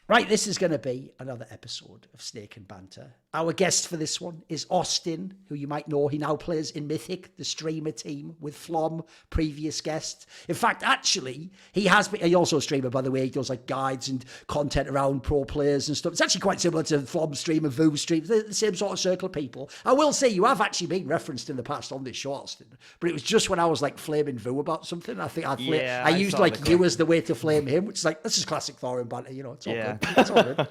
Right, this is going to be another episode of Snake and Banter. Our guest for this one is Austin, who you might know. He now plays in Mythic, the streamer team, with Flom, previous guest. In fact, actually, he has been, he's also a streamer, by the way. He does like guides and content around pro players and stuff. It's actually quite similar to Flom's stream and Voo's stream. They're the same sort of circle of people. I will say you have actually been referenced in the past on this show, Austin, but it was just when I was like flaming Voo about something. I think I used like you as the way to flame him, which is like, this is classic Thorin banter, you know, it's all good. It's all good.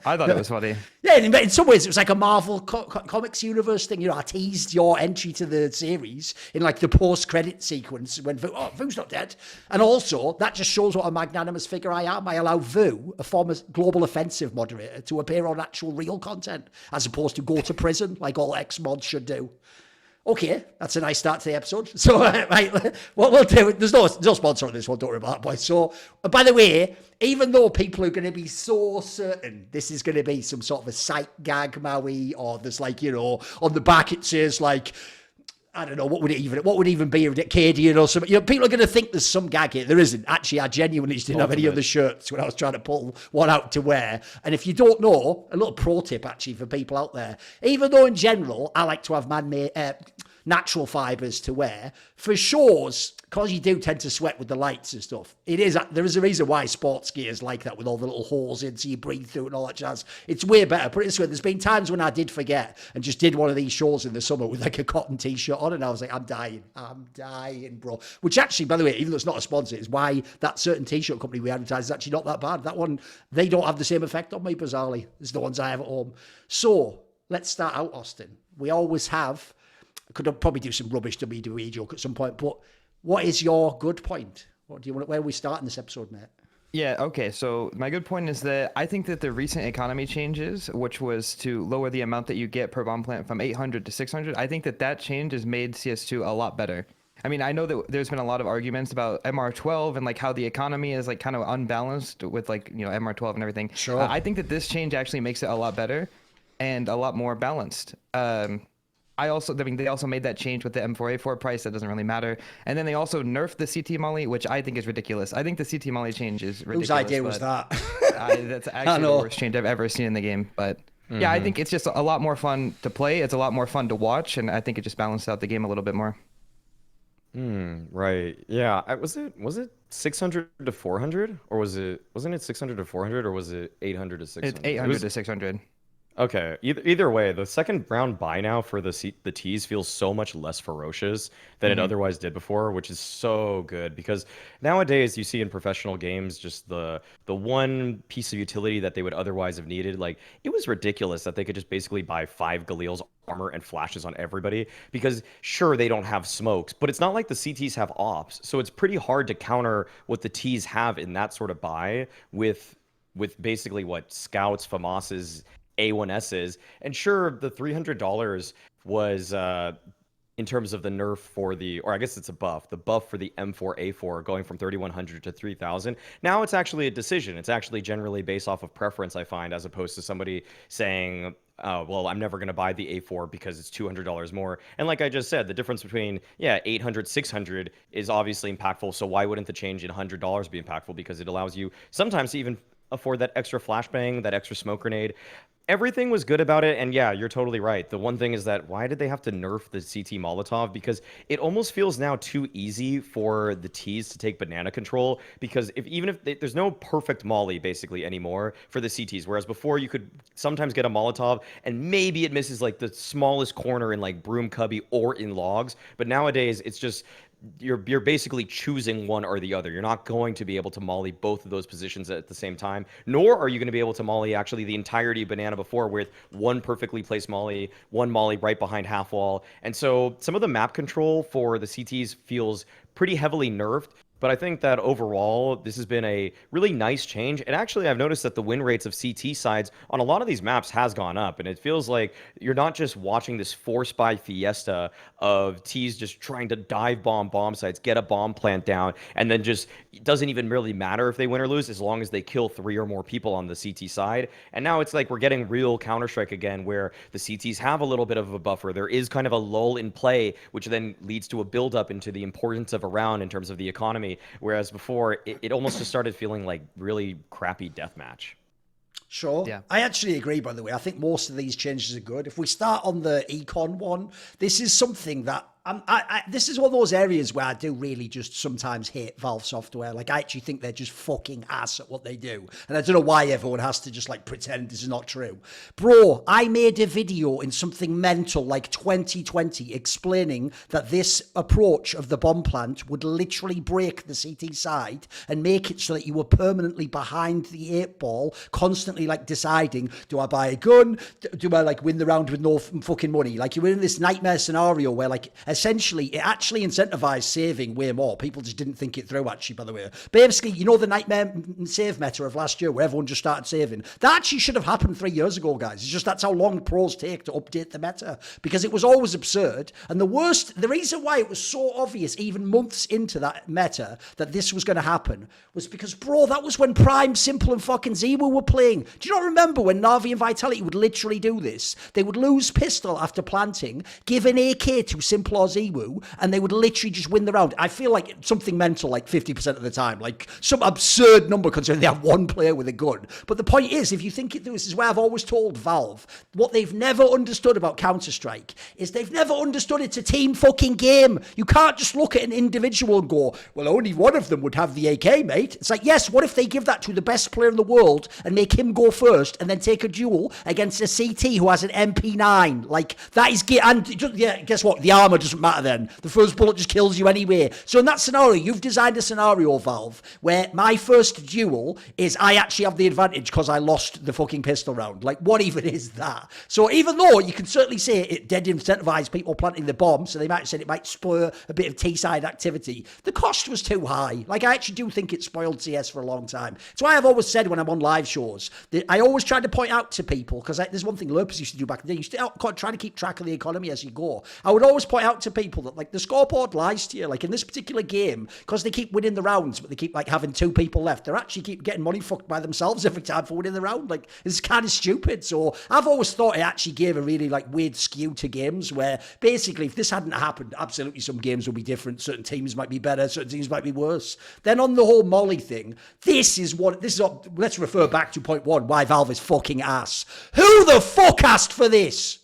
I thought it was funny. Yeah, in some ways it was like a Marvel comics universe thing. You know, I teased your entry to the series in like the post-credit sequence when Voo's not dead. And also, that just shows what a magnanimous figure I am. I allow Voo, a former global offensive moderator, to appear on actual real content as opposed to go to prison like all ex-mods should do. Okay, that's a nice start to the episode. So, right, what we'll do, there's no sponsor on this one, don't worry about that, boys. So, by the way, even though people are going to be so certain this is going to be some sort of a sight gag, Maui, or there's like, you know, on the back it says like, I don't know, what would even be a Cadian or something? You know, people are going to think there's some gag here. There isn't. Actually, I genuinely just didn't have any other shirts when I was trying to pull one out to wear. And if you don't know, a little pro tip actually for people out there, even though in general, I like to have man-made, natural fibers to wear, for shows, because you do tend to sweat with the lights and stuff, there is a reason why sports gear is like that with all the little holes in so you breathe through and all that jazz. It's way better. Put it this way, there's been times when I did forget and just did one of these shows in the summer with like a cotton t-shirt on and I was like, I'm dying, bro. Which actually, by the way, even though it's not a sponsor, is why that certain t-shirt company we advertise is actually not that bad. That one, they don't have the same effect on me, bizarrely, as the ones I have at home. So, let's start out, Austin. We always have, I could probably do some rubbish WWE joke at some point, but what is your good point? What do you want? Where are we starting this episode, mate? Yeah, okay. So my good point is that I think that the recent economy changes, which was to lower the amount that you get per bomb plant from 800 to 600, I think that change has made CS2 a lot better. I mean, I know that there's been a lot of arguments about MR12 and like how the economy is like kind of unbalanced with like, you know, MR12 and everything. Sure. I think that this change actually makes it a lot better and a lot more balanced. I mean, they also made that change with the M4A4 price. That doesn't really matter. And then they also nerfed the CT molly, which I think is ridiculous. I think the CT molly change is ridiculous. Whose idea was that? That's actually the worst change I've ever seen in the game. But yeah, I think it's just a lot more fun to play. It's a lot more fun to watch. And I think it just balanced out the game a little bit more. Right. Yeah. Was it 600 to 400? Or wasn't it 600 to 400? Or was it 800 to 600? It's 800 to 600. Okay, either way, the second round buy now for the tees feels so much less ferocious than it otherwise did before, which is so good because nowadays you see in professional games just the one piece of utility that they would otherwise have needed. Like, it was ridiculous that they could just basically buy 5 Galil's armor and flashes on everybody because sure, they don't have smokes, but it's not like the CTs have ops, so it's pretty hard to counter what the Ts have in that sort of buy with basically what scouts, FAMAS's, A1S's, and sure, the $300 was in terms of the nerf for or I guess it's the buff for the M4A4 going from 3,100 to 3,000. Now it's actually a decision. It's actually generally based off of preference, I find, as opposed to somebody saying, well, I'm never going to buy the A4 because it's $200 more. And like I just said, the difference between, 800, 600 is obviously impactful. So why wouldn't the change in $100 be impactful? Because it allows you sometimes to even afford that extra flashbang, that extra smoke grenade. Everything was good about it, and yeah, you're totally right. The one thing is that why did they have to nerf the CT Molotov? Because it almost feels now too easy for the Ts to take banana control, because even if there's no perfect molly basically anymore for the CTs, whereas before you could sometimes get a Molotov and maybe it misses like the smallest corner in like Broom Cubby or in logs, but nowadays it's just you're basically choosing one or the other. You're not going to be able to molly both of those positions at the same time, nor are you going to be able to molly actually the entirety of banana before with one perfectly placed molly, one molly right behind half wall. And so some of the map control for the CTs feels pretty heavily nerfed. But I think that overall, this has been a really nice change. And actually, I've noticed that the win rates of CT sides on a lot of these maps has gone up. And it feels like you're not just watching this four-spy fiesta of Ts just trying to dive bomb sites, get a bomb plant down, and then just it doesn't even really matter if they win or lose as long as they kill 3 or more people on the CT side. And now it's like we're getting real Counter-Strike again where the CTs have a little bit of a buffer. There is kind of a lull in play, which then leads to a build-up into the importance of a round in terms of the economy. funny. Whereas before, it almost just started feeling like really crappy deathmatch. Sure. Yeah. I actually agree, by the way. I think most of these changes are good. If we start on the econ one, this is something that this is one of those areas where I do really just sometimes hate Valve software. Like, I actually think they're just fucking ass at what they do. And I don't know why everyone has to just, like, pretend this is not true. Bro, I made a video in something mental like 2020 explaining that this approach of the bomb plant would literally break the CT side and make it so that you were permanently behind the 8-ball, constantly, like, deciding, do I buy a gun? Do I, like, win the round with no fucking money? Like, you were in this nightmare scenario where, like, essentially, it actually incentivized saving way more. People just didn't think it through, actually, by the way. Basically, you know the nightmare save meta of last year where everyone just started saving? That actually should have happened 3 years ago, guys. It's just that's how long pros take to update the meta, because it was always absurd. And the reason why it was so obvious, even months into that meta, that this was going to happen was because, bro, that was when Prime, Simple, and fucking Zemu were playing. Do you not remember when Na'Vi and Vitality would literally do this? They would lose pistol after planting, give an AK to Simple or Zemu, and they would literally just win the round. I feel like something mental, like 50% of the time, like some absurd number considering they have one player with a gun. But the point is, if you think it through, this is where I've always told Valve, what they've never understood about Counter-Strike is they've never understood it's a team fucking game. You can't just look at an individual and go, well, only one of them would have the AK, mate. It's like, yes, what if they give that to the best player in the world and make him go first and then take a duel against a CT who has an MP9? Like, that is... And yeah, guess what? The armor doesn't matter then. The first bullet just kills you anyway. So in that scenario, you've designed a scenario, Valve, where my first duel is I actually have the advantage because I lost the fucking pistol round. Like, what even is that? So even though you can certainly say it did incentivize people planting the bomb, so they might have said it might spur a bit of T-side activity, the cost was too high. Like, I actually do think it spoiled CS for a long time. It's why I've always said when I'm on live shows, that I always try to point out to people, because there's one thing Lurpers used to do back in the day, you used to try to keep track of the economy as you go. I would always point out to people that, like, the scoreboard lies to you. Like, in this particular game, because they keep winning the rounds, but they keep, like, having 2 people left, they're actually keep getting money fucked by themselves every time for winning the round. Like, it's kind of stupid. So I've always thought it actually gave a really, like, weird skew to games where basically if this hadn't happened, absolutely some games would be different. Certain teams might be better, certain teams might be worse. Then on the whole Molly thing, let's refer back to point 1, why Valve is fucking ass. Who the fuck asked for this?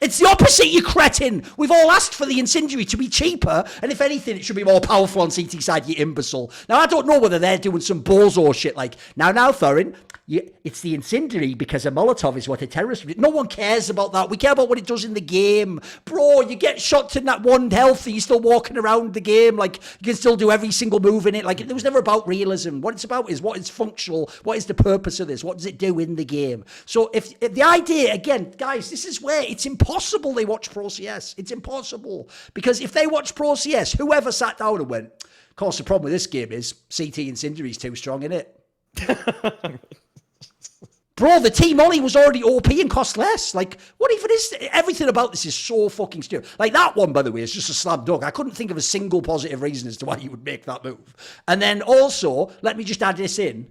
It's the opposite, you cretin. We've all asked for the incendiary to be cheaper, and if anything, it should be more powerful on CT side, you imbecile. Now, I don't know whether they're doing some bozo shit like, now, Thorin, it's the incendiary because a Molotov is what a terrorist would do. No one cares about that. We care about what it does in the game. Bro, you get shot to that 1 health, and you're still walking around the game. Like, you can still do every single move in it. Like, it was never about realism. What it's about is what is functional. What is the purpose of this? What does it do in the game? So if the idea, again, guys, this is where it's impossible they watch Pro CS. It's impossible. Because if they watch Pro CS, whoever sat down and went, of course, the problem with this game is CT Incendiary is too strong, innit? Bro, the team Ollie was already OP and cost less. Like, what even is... Everything about this is so fucking stupid. Like, that one, by the way, is just a slam dunk. I couldn't think of a single positive reason as to why you would make that move. And then also, let me just add this in.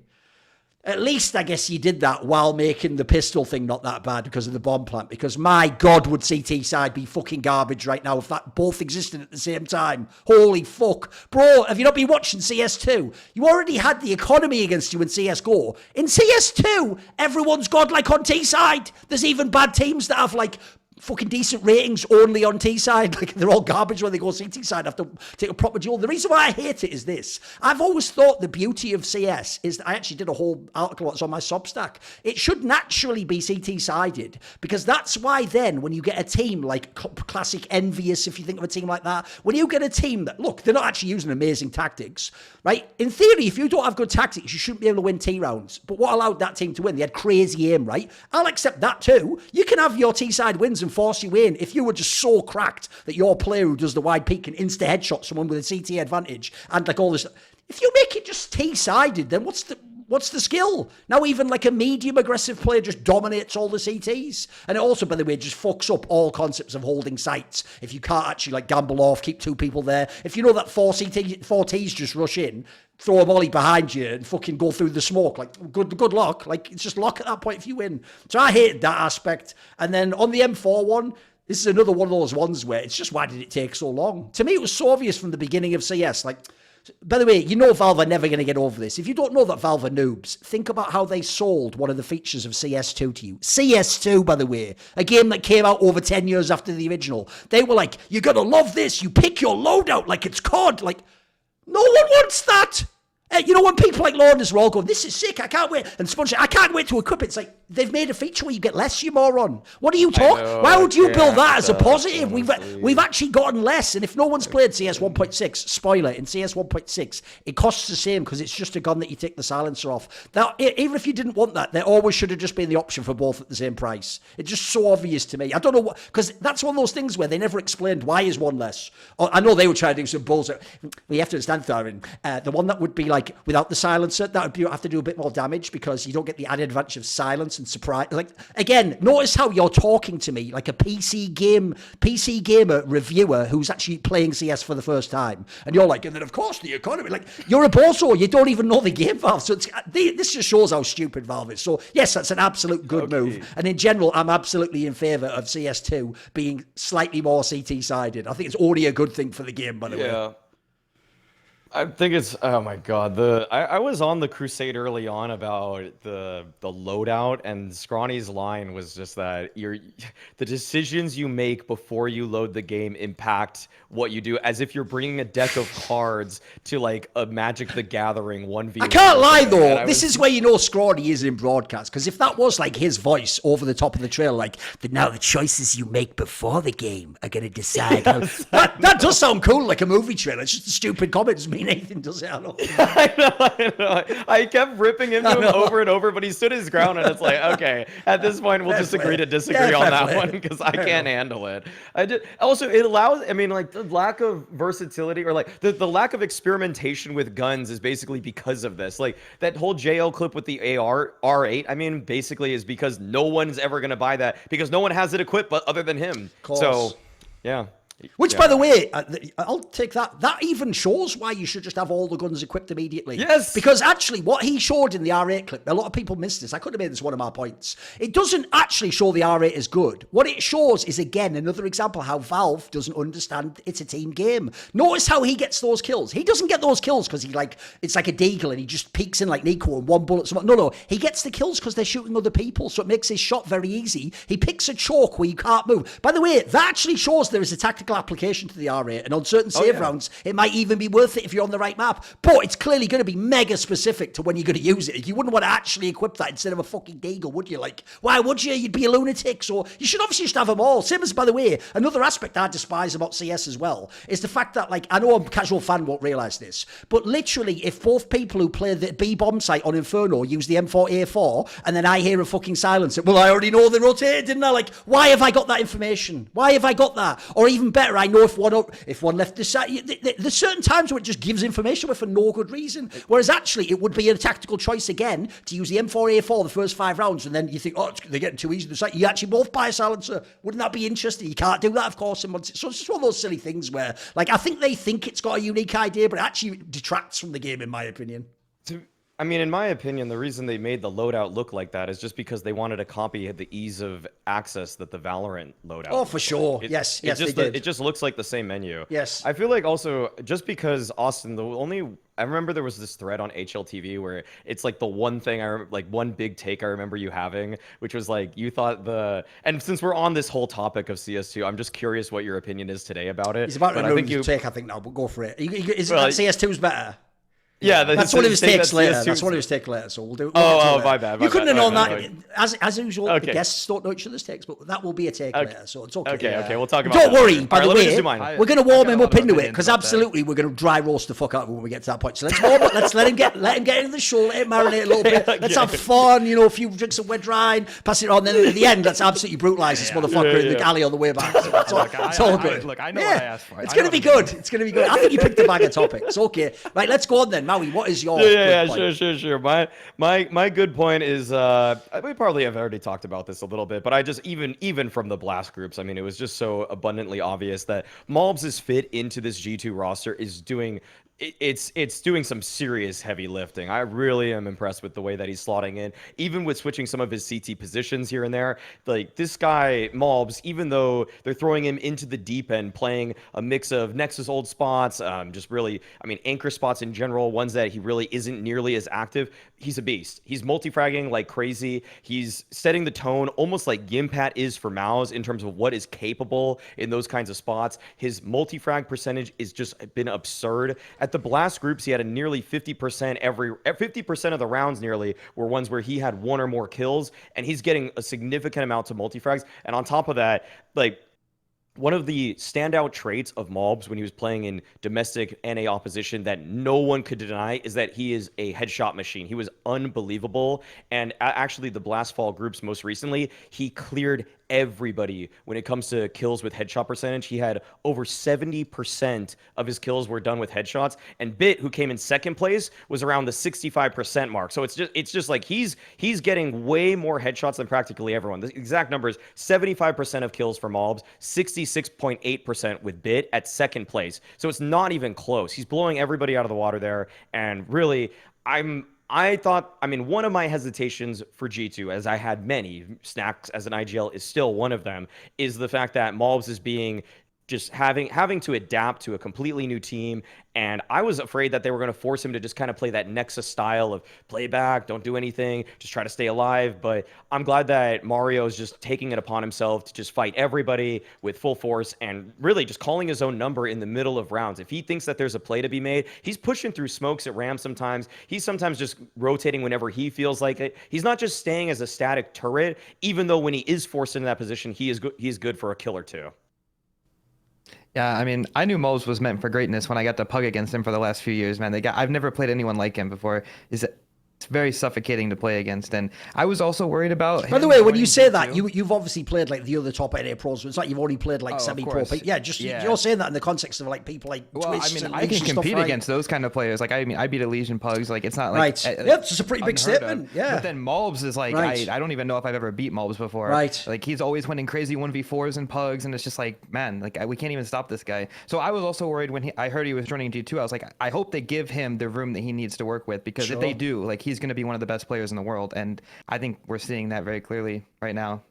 At least, I guess you did that while making the pistol thing not that bad because of the bomb plant. Because, my God, would CT side be fucking garbage right now if that both existed at the same time. Holy fuck. Bro, have you not been watching CS2? You already had the economy against you in CSGO. In CS2, everyone's godlike on T side. There's even bad teams that have, like, fucking decent ratings only on T side. Like, they're all garbage when they go CT side after take a proper duel. The reason why I hate it is this. I've always thought the beauty of CS is that I actually did a whole article that's on my Substack. It should naturally be CT sided, because that's why then when you get a team like classic Envious, if you think of a team like that, when you get a team that, look, they're not actually using amazing tactics, right? In theory, if you don't have good tactics, you shouldn't be able to win T rounds. But what allowed that team to win? They had crazy aim, right? I'll accept that too. You can have your T side wins and force you in if you were just so cracked that your player who does the wide peak can insta headshot someone with a CT advantage and like all this. If you make it just T-sided, then what's the skill? Now even like a medium aggressive player just dominates all the CTs. And it also, by the way, just fucks up all concepts of holding sites. If you can't actually like gamble off, keep 2 people there. If you know that 4 Ts just rush in, throw a volley behind you and fucking go through the smoke, like good luck. Like, it's just luck at that point if you win. So I hated that aspect. And then on the M4 one, this is another one of those ones where it's just, why did it take so long? To me, it was so obvious from the beginning of CS. Like, By the way, you know Valve are never going to get over this. If you don't know that Valve are noobs, think about how they sold one of the features of CS2 to you. CS2, by the way, a game that came out over 10 years after the original. They were like, you're going to love this. You pick your loadout like it's COD. Like, no one wants that. You know, when people like Lorders were all going, this is sick, I can't wait. And Sponge, I can't wait to equip it. It's like, they've made a feature where you get less, you moron. What are you talking? Why would you build that as a positive? We've actually gotten less. And if no one's played CS 1.6, spoiler, in CS 1.6, it costs the same because it's just a gun that you take the silencer off. Now, even if you didn't want that, there always should have just been the option for both at the same price. It's just so obvious to me. I don't know what, because that's one of those things where they never explained why is one less. I know they were trying to do some bullshit. We have to understand, Thorin, the one that would be like, without the silencer, that would be, have to do a bit more damage because you don't get the added advantage of silence and surprise. Like, again, notice how you're talking to me like a PC gamer reviewer who's actually playing CS for the first time, and you're like, and then of course the economy. Like, you're a bozo. You don't even know the game, Valve. So this just shows how stupid Valve is. So yes, that's an absolute good move. And in general, I'm absolutely in favor of CS2 being slightly more CT sided. I think it's only a good thing for the game, by the way. I think it's, oh my god, I was on the crusade early on about the loadout, and Scrawny's line was just that the decisions you make before you load the game impact what you do, as if you're bringing a deck of cards to like a Magic the Gathering 1v1. I can't lie though, this is where you know Scrawny is in broadcast, because if that was like his voice over the top of the trailer, like, now the choices you make before the game are going to decide how... That does sound cool, like a movie trailer. It's just a stupid comment. Doesn't mean anything, does it? I know. I know. I kept ripping into him over and over, but he stood his ground, and it's like, okay, at this point, we'll just agree to disagree on that one, because I can't handle it. Also, it allows, I mean, like, the lack of versatility, or like the lack of experimentation with guns is basically because of this. Like, that whole JL clip with the R8, I mean, basically is because no one's ever going to buy that, because no one has it equipped but other than him. So, yeah. Which, by the way, I'll take that. That even shows why you should just have all the guns equipped immediately. Yes. Because actually, what he showed in the R8 clip, a lot of people missed this. I could have made this one of my points. It doesn't actually show the R8 is good. What it shows is, again, another example how Valve doesn't understand it's a team game. Notice how he gets those kills. He doesn't get those kills because it's like a deagle and he just peeks in like Nico and one bullet. No. He gets the kills because they're shooting other people, so it makes his shot very easy. He picks a choke where you can't move. By the way, that actually shows there is a tactical application to the R8, and on certain save rounds it might even be worth it if you're on the right map, but it's clearly going to be mega specific to when you're going to use it. You wouldn't want to actually equip that instead of a fucking deagle, would you? Like, why would you? You'd be a lunatic. So you should obviously just have them all. Same as, by the way, another aspect I despise about CS as well is the fact that, like, I know a casual fan won't realise this, but literally if both people who play the B bomb site on Inferno use the M4A4 and then I hear a fucking silencer, well, I already know they rotated, didn't I? Like, why have I got that information? Why have I got that? Or even better, I know if one left the side, there's certain times where it just gives information away for no good reason. Whereas actually, it would be a tactical choice again to use the M4A4 the first 5 rounds, and then you think, oh, they're getting too easy to the site. You actually both buy a silencer. Wouldn't that be interesting? You can't do that, of course. So it's just one of those silly things where, like, I think they think it's got a unique idea, but it actually detracts from the game, in my opinion. I mean, in my opinion, the reason they made the loadout look like that is just because they wanted to copy the ease of access that the Valorant loadout. Oh, for sure. Yes, they did. It just looks like the same menu. Yes. I feel like also, just because Austin, I remember there was this thread on HLTV where it's like the one thing one big take I remember you having, which was like, you thought and since we're on this whole topic of CS2, I'm just curious what your opinion is today about it. He's about to ruin your take, I think, now, but go for it. Is it that CS2's better? Yeah, that's one of his takes later. That's one of his takes later. So we'll do. My bad. You couldn't have known that. As usual, the guests don't know each other's takes, but that will be a take later. So it's okay. Okay, we'll talk about. Don't worry. By the way, we're going to warm him up into it because absolutely we're going to dry roast the fuck out of him when we get to that point. So let's warm up. Let's let him get into the show. Let him marinate a little bit. Let's have fun. A few drinks of wet wine. Pass it on. Then at the end, let's absolutely brutalize this motherfucker in the alley on the way back. So it's all good. Look, I know what I asked for. It's going to be good. It's going to be good. I think you picked a bag of topics. Okay, right. Let's go on then, Maui. What is your Sure. My good point is we probably have already talked about this a little bit, but I just even from the blast groups, I mean, it was just so abundantly obvious that malbs' fit into this G2 roster is doing it's doing some serious heavy lifting. I really am impressed with the way that he's slotting in, even with switching some of his CT positions here and there. Like this guy malbs, even though they're throwing him into the deep end, playing a mix of Nexus old spots, just really, I mean, anchor spots in general, ones that he really isn't nearly as active. He's a beast. He's multi-fragging like crazy. He's setting the tone almost like Gimpat is for Maus in terms of what is capable in those kinds of spots. His multi-frag percentage is just been absurd. At the blast groups, he had a nearly 50% 50% of the rounds nearly were ones where he had one or more kills, and he's getting a significant amount of multi-frags. And on top of that, like, one of the standout traits of Malbs when he was playing in domestic NA opposition that no one could deny is that he is a headshot machine. He was unbelievable. And actually, the Blast Fall groups most recently, he cleared everybody when it comes to kills with headshot percentage. He had over 70% of his kills were done with headshots. And Bit, who came in second place, was around the 65% mark. So it's just like he's getting way more headshots than practically everyone. The exact number is 75% of kills for Malbs, 66.8% with Bit at second place. So it's not even close. He's blowing everybody out of the water there. And really, I thought, I mean, one of my hesitations for G2, as I had many, Snacks as an IGL is still one of them, is the fact that Malbs is being just having to adapt to a completely new team. And I was afraid that they were going to force him to just kind of play that Nexus style of play back, don't do anything, just try to stay alive. But I'm glad that Mario is just taking it upon himself to just fight everybody with full force and really just calling his own number in the middle of rounds. If he thinks that there's a play to be made, he's pushing through smokes at Ram sometimes. He's sometimes just rotating whenever he feels like it. He's not just staying as a static turret, even though when he is forced into that position, he is good for a kill or two. Yeah, I mean, I knew Malbs was meant for greatness when I got to pug against him for the last few years, man. I've never played anyone like him before. It's very suffocating to play against, and I was also worried about. By the way, when you say that, you've obviously played like the other top NA pros. So it's like you've only played like semi-pro. Yeah, you're saying that in the context of like people like Twist. I mean, I can compete against those kind of players. Like, I mean, I beat Elysian pugs. Like, it's not like right. Yeah, it's a pretty big statement. Yeah, but then Malbs is like, I don't even know if I've ever beat Malbs before. Right. Like, he's always winning crazy 1v4s and pugs, and it's just like, man, like we can't even stop this guy. So I was also worried when I heard he was joining G2. I was like, I hope they give him the room that he needs to work with, because if they do, like, he's going to be one of the best players in the world, and I think we're seeing that very clearly right now.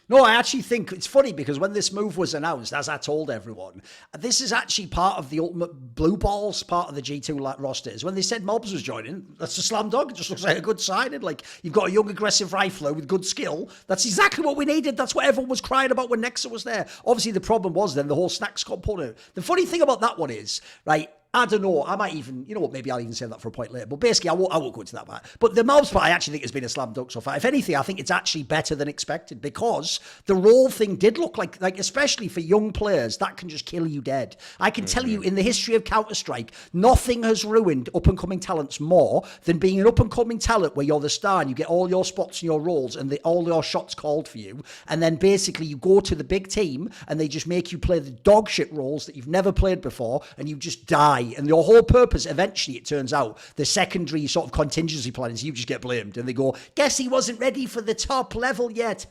No, I actually think it's funny because when this move was announced, as I told everyone, this is actually part of the ultimate blue balls part of the G2 roster. Is when they said Malbs was joining, that's a slam dunk. It just looks like a good signing. Like, you've got a young, aggressive rifler with good skill. That's exactly what we needed. That's what everyone was crying about when Nexa was there. Obviously, the problem was then the whole Snacks component. The funny thing about that one is, right, I don't know. I might even, you know what, maybe I'll even say that for a point later. But basically, I won't go into that part. But the Malbs part, I actually think has been a slam dunk so far. If anything, I think it's actually better than expected, because the role thing did look like especially for young players, that can just kill you dead. I can tell you, in the history of Counter-Strike, nothing has ruined up-and-coming talents more than being an up-and-coming talent where you're the star and you get all your spots and your roles and all your shots called for you. And then basically you go to the big team and they just make you play the dog shit roles that you've never played before, and you just die. And your whole purpose, eventually, it turns out, the secondary sort of contingency plan is you just get blamed. And they go, guess he wasn't ready for the top level yet.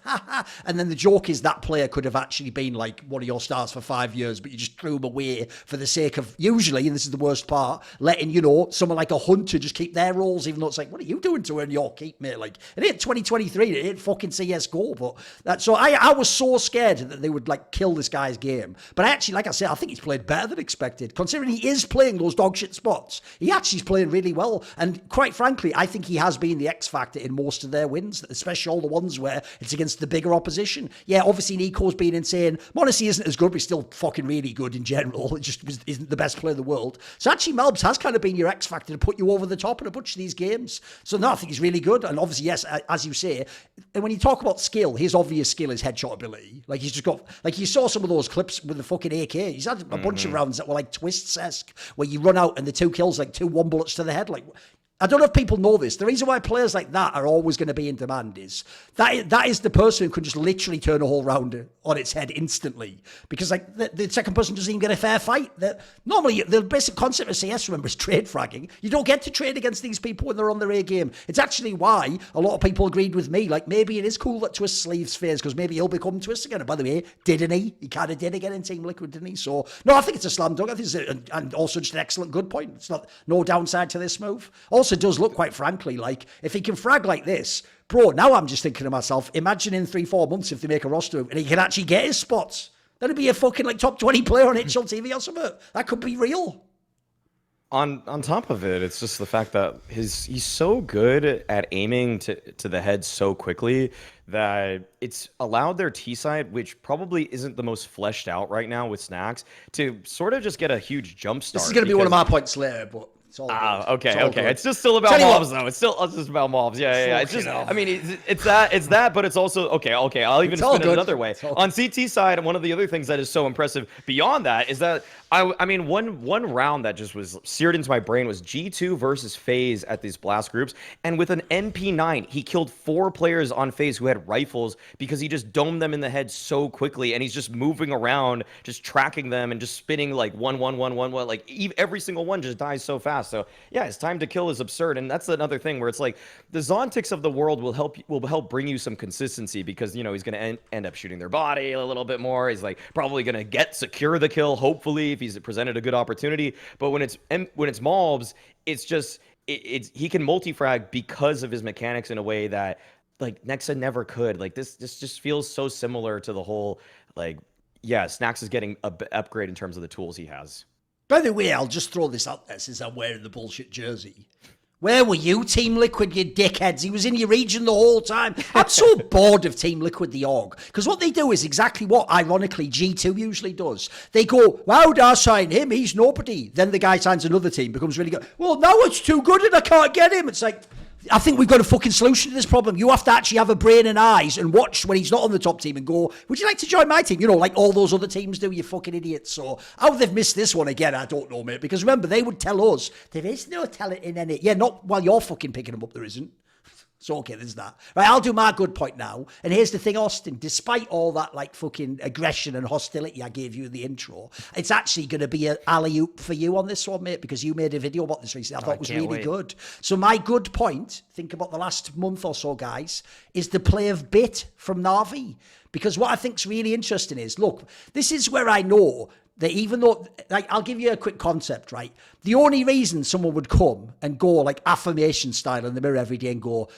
And then the joke is that player could have actually been like one of your stars for 5 years, but you just threw him away for the sake of, usually, and this is the worst part, letting, someone like a Hunter just keep their roles, even though it's like, what are you doing to earn your keep, mate? Like, it ain't 2023, it ain't fucking CSGO. But so I was so scared that they would like kill this guy's game. But actually, like I said, I think he's played better than expected, considering he is playing those dog shit spots. He actually is playing really well, and quite frankly, I think he has been the X factor in most of their wins, especially all the ones where it's against the bigger opposition. Yeah, obviously Nico's been insane. MonteCristo isn't as good, but he's still fucking really good in general. It just isn't the best player in the world. So actually, Malbs has kind of been your X factor to put you over the top in a bunch of these games. So no, I think he's really good, and obviously, yes, as you say, and when you talk about skill, his obvious skill is headshot ability. Like, he's just got, like, you saw some of those clips with the fucking AK. He's had a bunch of rounds that were like Twists-esque, where you run out and the 2 kills, like 2 1 bullets to the head. Like, I don't know if people know this. The reason why players like that are always going to be in demand is that is the person who can just literally turn a whole round on its head instantly. Because like the second person doesn't even get a fair fight. Normally, the basic concept of CS, remember, is trade fragging. You don't get to trade against these people when they're on their A game. It's actually why a lot of people agreed with me. Like, maybe it is cool that Twist sleeves phase, because maybe he'll become Twist again. And by the way, didn't he? He kind of did again in Team Liquid, didn't he? So, no, I think it's a slam dunk. I think it's and also just an excellent good point. It's no downside to this move. Also does look, quite frankly, like, if he can frag like this, bro, now I'm just thinking to myself, imagine in 3-4 months if they make a roster and he can actually get his spots. That'd be a fucking like top 20 player on HLTV or something. That could be real. On top of it, it's just the fact that he's so good at aiming to the head so quickly that it's allowed their T side, which probably isn't the most fleshed out right now with Snacks, to sort of just get a huge jump start. This is going to be one of my points later, but it's all good. Okay. Good. It's just still about mobs, though. It's just about mobs. Yeah. It's just, I mean, it's that, but it's also, okay. I'll even spin it another way. On CT side, one of the other things that is so impressive beyond that is that, I mean, one round that just was seared into my brain was G2 versus FaZe at these blast groups. And with an MP9, he killed 4 players on FaZe who had rifles because he just domed them in the head so quickly. And he's just moving around, just tracking them and just spinning like 1. Like every single one just dies so fast. So yeah, his time to kill is absurd. And that's another thing where it's like the Zontics of the world will help bring you some consistency, because, you know, he's going to end up shooting their body a little bit more. He's like probably going to secure the kill, hopefully, if he's presented a good opportunity. But when it's mobs, it's just he can multi-frag because of his mechanics in a way that like Nexa never could. Like this just feels so similar to the whole, like, yeah, Snacks is getting a upgrade in terms of the tools he has. By the way, I'll just throw this out there since I'm wearing the bullshit jersey. Where were you, Team Liquid, you dickheads? He was in your region the whole time. I'm so bored of Team Liquid, the org. Because what they do is exactly what, ironically, G2 usually does. They go, wow, did I sign him? He's nobody. Then the guy signs another team, becomes really good. Well, now it's too good and I can't get him. It's like, I think we've got a fucking solution to this problem. You have to actually have a brain and eyes and watch when he's not on the top team and go, would you like to join my team? You know, like all those other teams do, you fucking idiots. So how they've missed this one again, I don't know, mate. Because remember, they would tell us, there is no talent in any... Yeah, not while you're fucking picking them up, there isn't. So, okay, there's that. Right, I'll do my good point now. And here's the thing, Austin. Despite all that, like, fucking aggression and hostility I gave you in the intro, it's actually going to be an alley-oop for you on this one, mate, because you made a video about this recently. I thought it was really good. So my good point, think about the last month or so, guys, is the play of Bit from Na'Vi. Because what I think's really interesting is, look, this is where I know that even though, like, I'll give you a quick concept, right? The only reason someone would come and go, like, affirmation style in the mirror every day and go,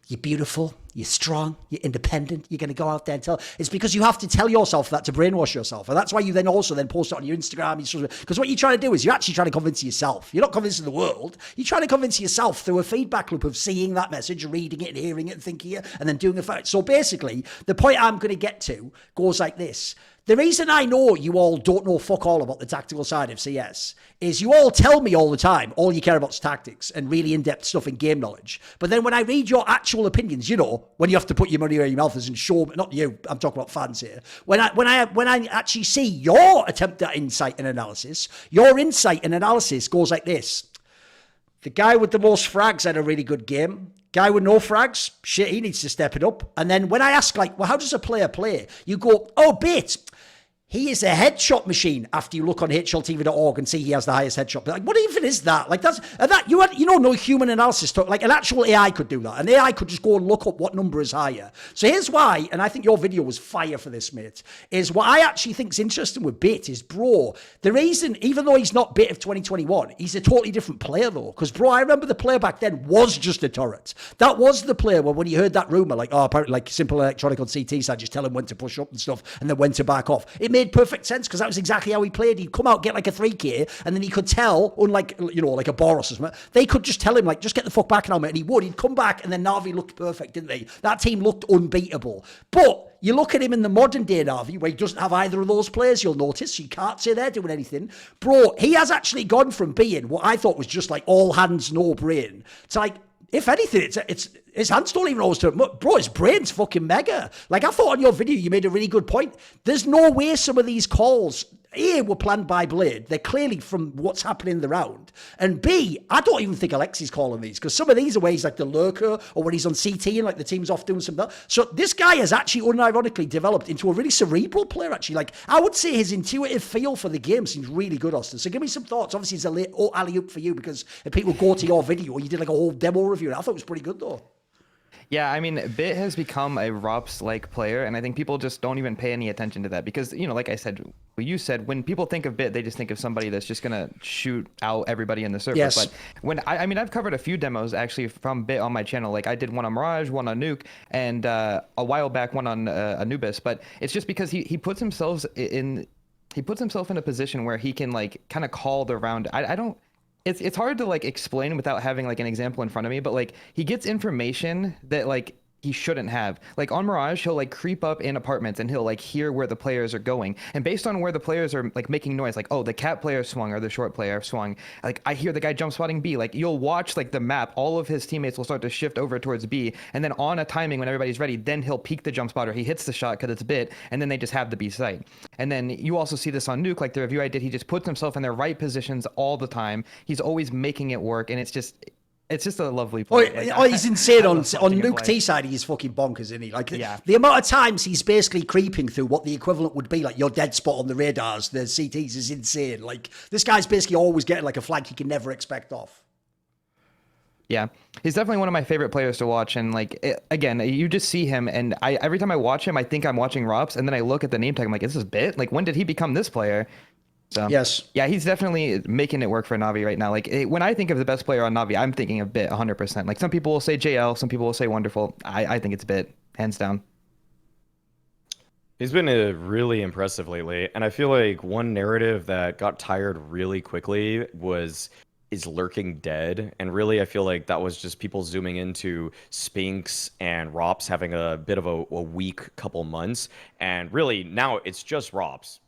you're beautiful, you're strong, you're independent, you're going to go out there and tell. It's because you have to tell yourself that to brainwash yourself. And that's why you then also then post it on your Instagram. Because what you're trying to do is you're actually trying to convince yourself. You're not convincing the world. You're trying to convince yourself through a feedback loop of seeing that message, reading it and hearing it and thinking it, and then doing a fact. So basically, the point I'm going to get to goes like this. The reason I know you all don't know fuck all about the tactical side of CS is you all tell me all the time, all you care about is tactics and really in-depth stuff in game knowledge. But then when I read your actual opinions, you know, when you have to put your money where your mouth is and show, not you, I'm talking about fans here. When I actually see your attempt at insight and analysis, your insight and analysis goes like this. The guy with the most frags had a really good game. Guy with no frags, shit, he needs to step it up. And then when I ask, like, well, how does a player play? You go, oh, Bit, he is a headshot machine after you look on HLTV.org and see he has the highest headshot. Like, what even is that? Like, no human analysis. Like, an actual AI could do that. An AI could just go and look up what number is higher. So here's why, and I think your video was fire for this, mate, is what I actually think is interesting with Bit is, bro, the reason, even though he's not Bit of 2021, he's a totally different player, though. Because, bro, I remember the player back then was just a turret. That was the player where when you heard that rumor, like, oh, apparently, like, Simple Electronic on CT side, just tell him when to push up and stuff, and then when to back off. It made perfect sense because that was exactly how he played. He'd come out, get like a 3K, and then he could tell, unlike, you know, like a Boros or something, they could just tell him, like, just get the fuck back now, mate, and he would. He'd come back, and then Na'Vi looked perfect, didn't they? That team looked unbeatable. But you look at him in the modern day Na'Vi, where he doesn't have either of those players, you'll notice, you can't say they're doing anything. Bro, he has actually gone from being what I thought was just like all hands, no brain, to like, if anything, it's his hands don't even always turn. Bro, his brain's fucking mega. Like, I thought on your video, you made a really good point. There's no way some of these calls A, were planned by Blade. They're clearly from what's happening in the round. And B, I don't even think Alexi's calling these, because some of these are where he's like the lurker, or when he's on CT and like the team's off doing something else. So this guy has actually unironically developed into a really cerebral player, actually. Like, I would say his intuitive feel for the game seems really good, Austin. So give me some thoughts. Obviously, it's a late alley-oop for you, because if people go to your video, you did like a whole demo review. I thought it was pretty good, though. Yeah, I mean, Bit has become a ROPS-like player, and I think people just don't even pay any attention to that because, you know, like I said, you said, when people think of Bit, they just think of somebody that's just going to shoot out everybody in the server. Yes. But when I mean, I've covered a few demos actually from Bit on my channel. Like I did one on Mirage, one on Nuke, and a while back one on Anubis. But it's just because he puts himself in a position where he can like kind of call the round. I don't. It's hard to like explain without having like an example in front of me, but like he gets information that like he shouldn't have. Like on Mirage, he'll like creep up in apartments and he'll like hear where the players are going. And based on where the players are like making noise, like, oh, the cat player swung or the short player swung. Like I hear the guy jump spotting B. Like you'll watch like the map, all of his teammates will start to shift over towards B. And then on a timing when everybody's ready, then he'll peek the jump spotter. He hits the shot because it's Bit, and then they just have the B site. And then you also see this on Nuke, like the review I did, he just puts himself in their right positions all the time. He's always making it work, and it's just a lovely play. He's insane on Nuke T side. He's fucking bonkers, isn't he? Like the amount of times he's basically creeping through what the equivalent would be like your dead spot on the radars, the CTs, is insane. Like this guy's basically always getting like a flag he can never expect off. Yeah, he's definitely one of my favorite players to watch. And like, again, you just see him, and every time I watch him, I think I'm watching ROPS, and then I look at the name tag, I'm like, is this Bit? Like, when did he become this player? So, yes. Yeah, he's definitely making it work for Navi right now. Like when I think of the best player on Navi, I'm thinking of Bit 100%. Like some people will say JL, some people will say Wonderful. I think it's Bit, hands down. He's been really impressive lately, and I feel like one narrative that got tired really quickly is lurking dead, and really I feel like that was just people zooming into Spinks and ROPS having a bit of a weak couple months, and really now it's just ROPS.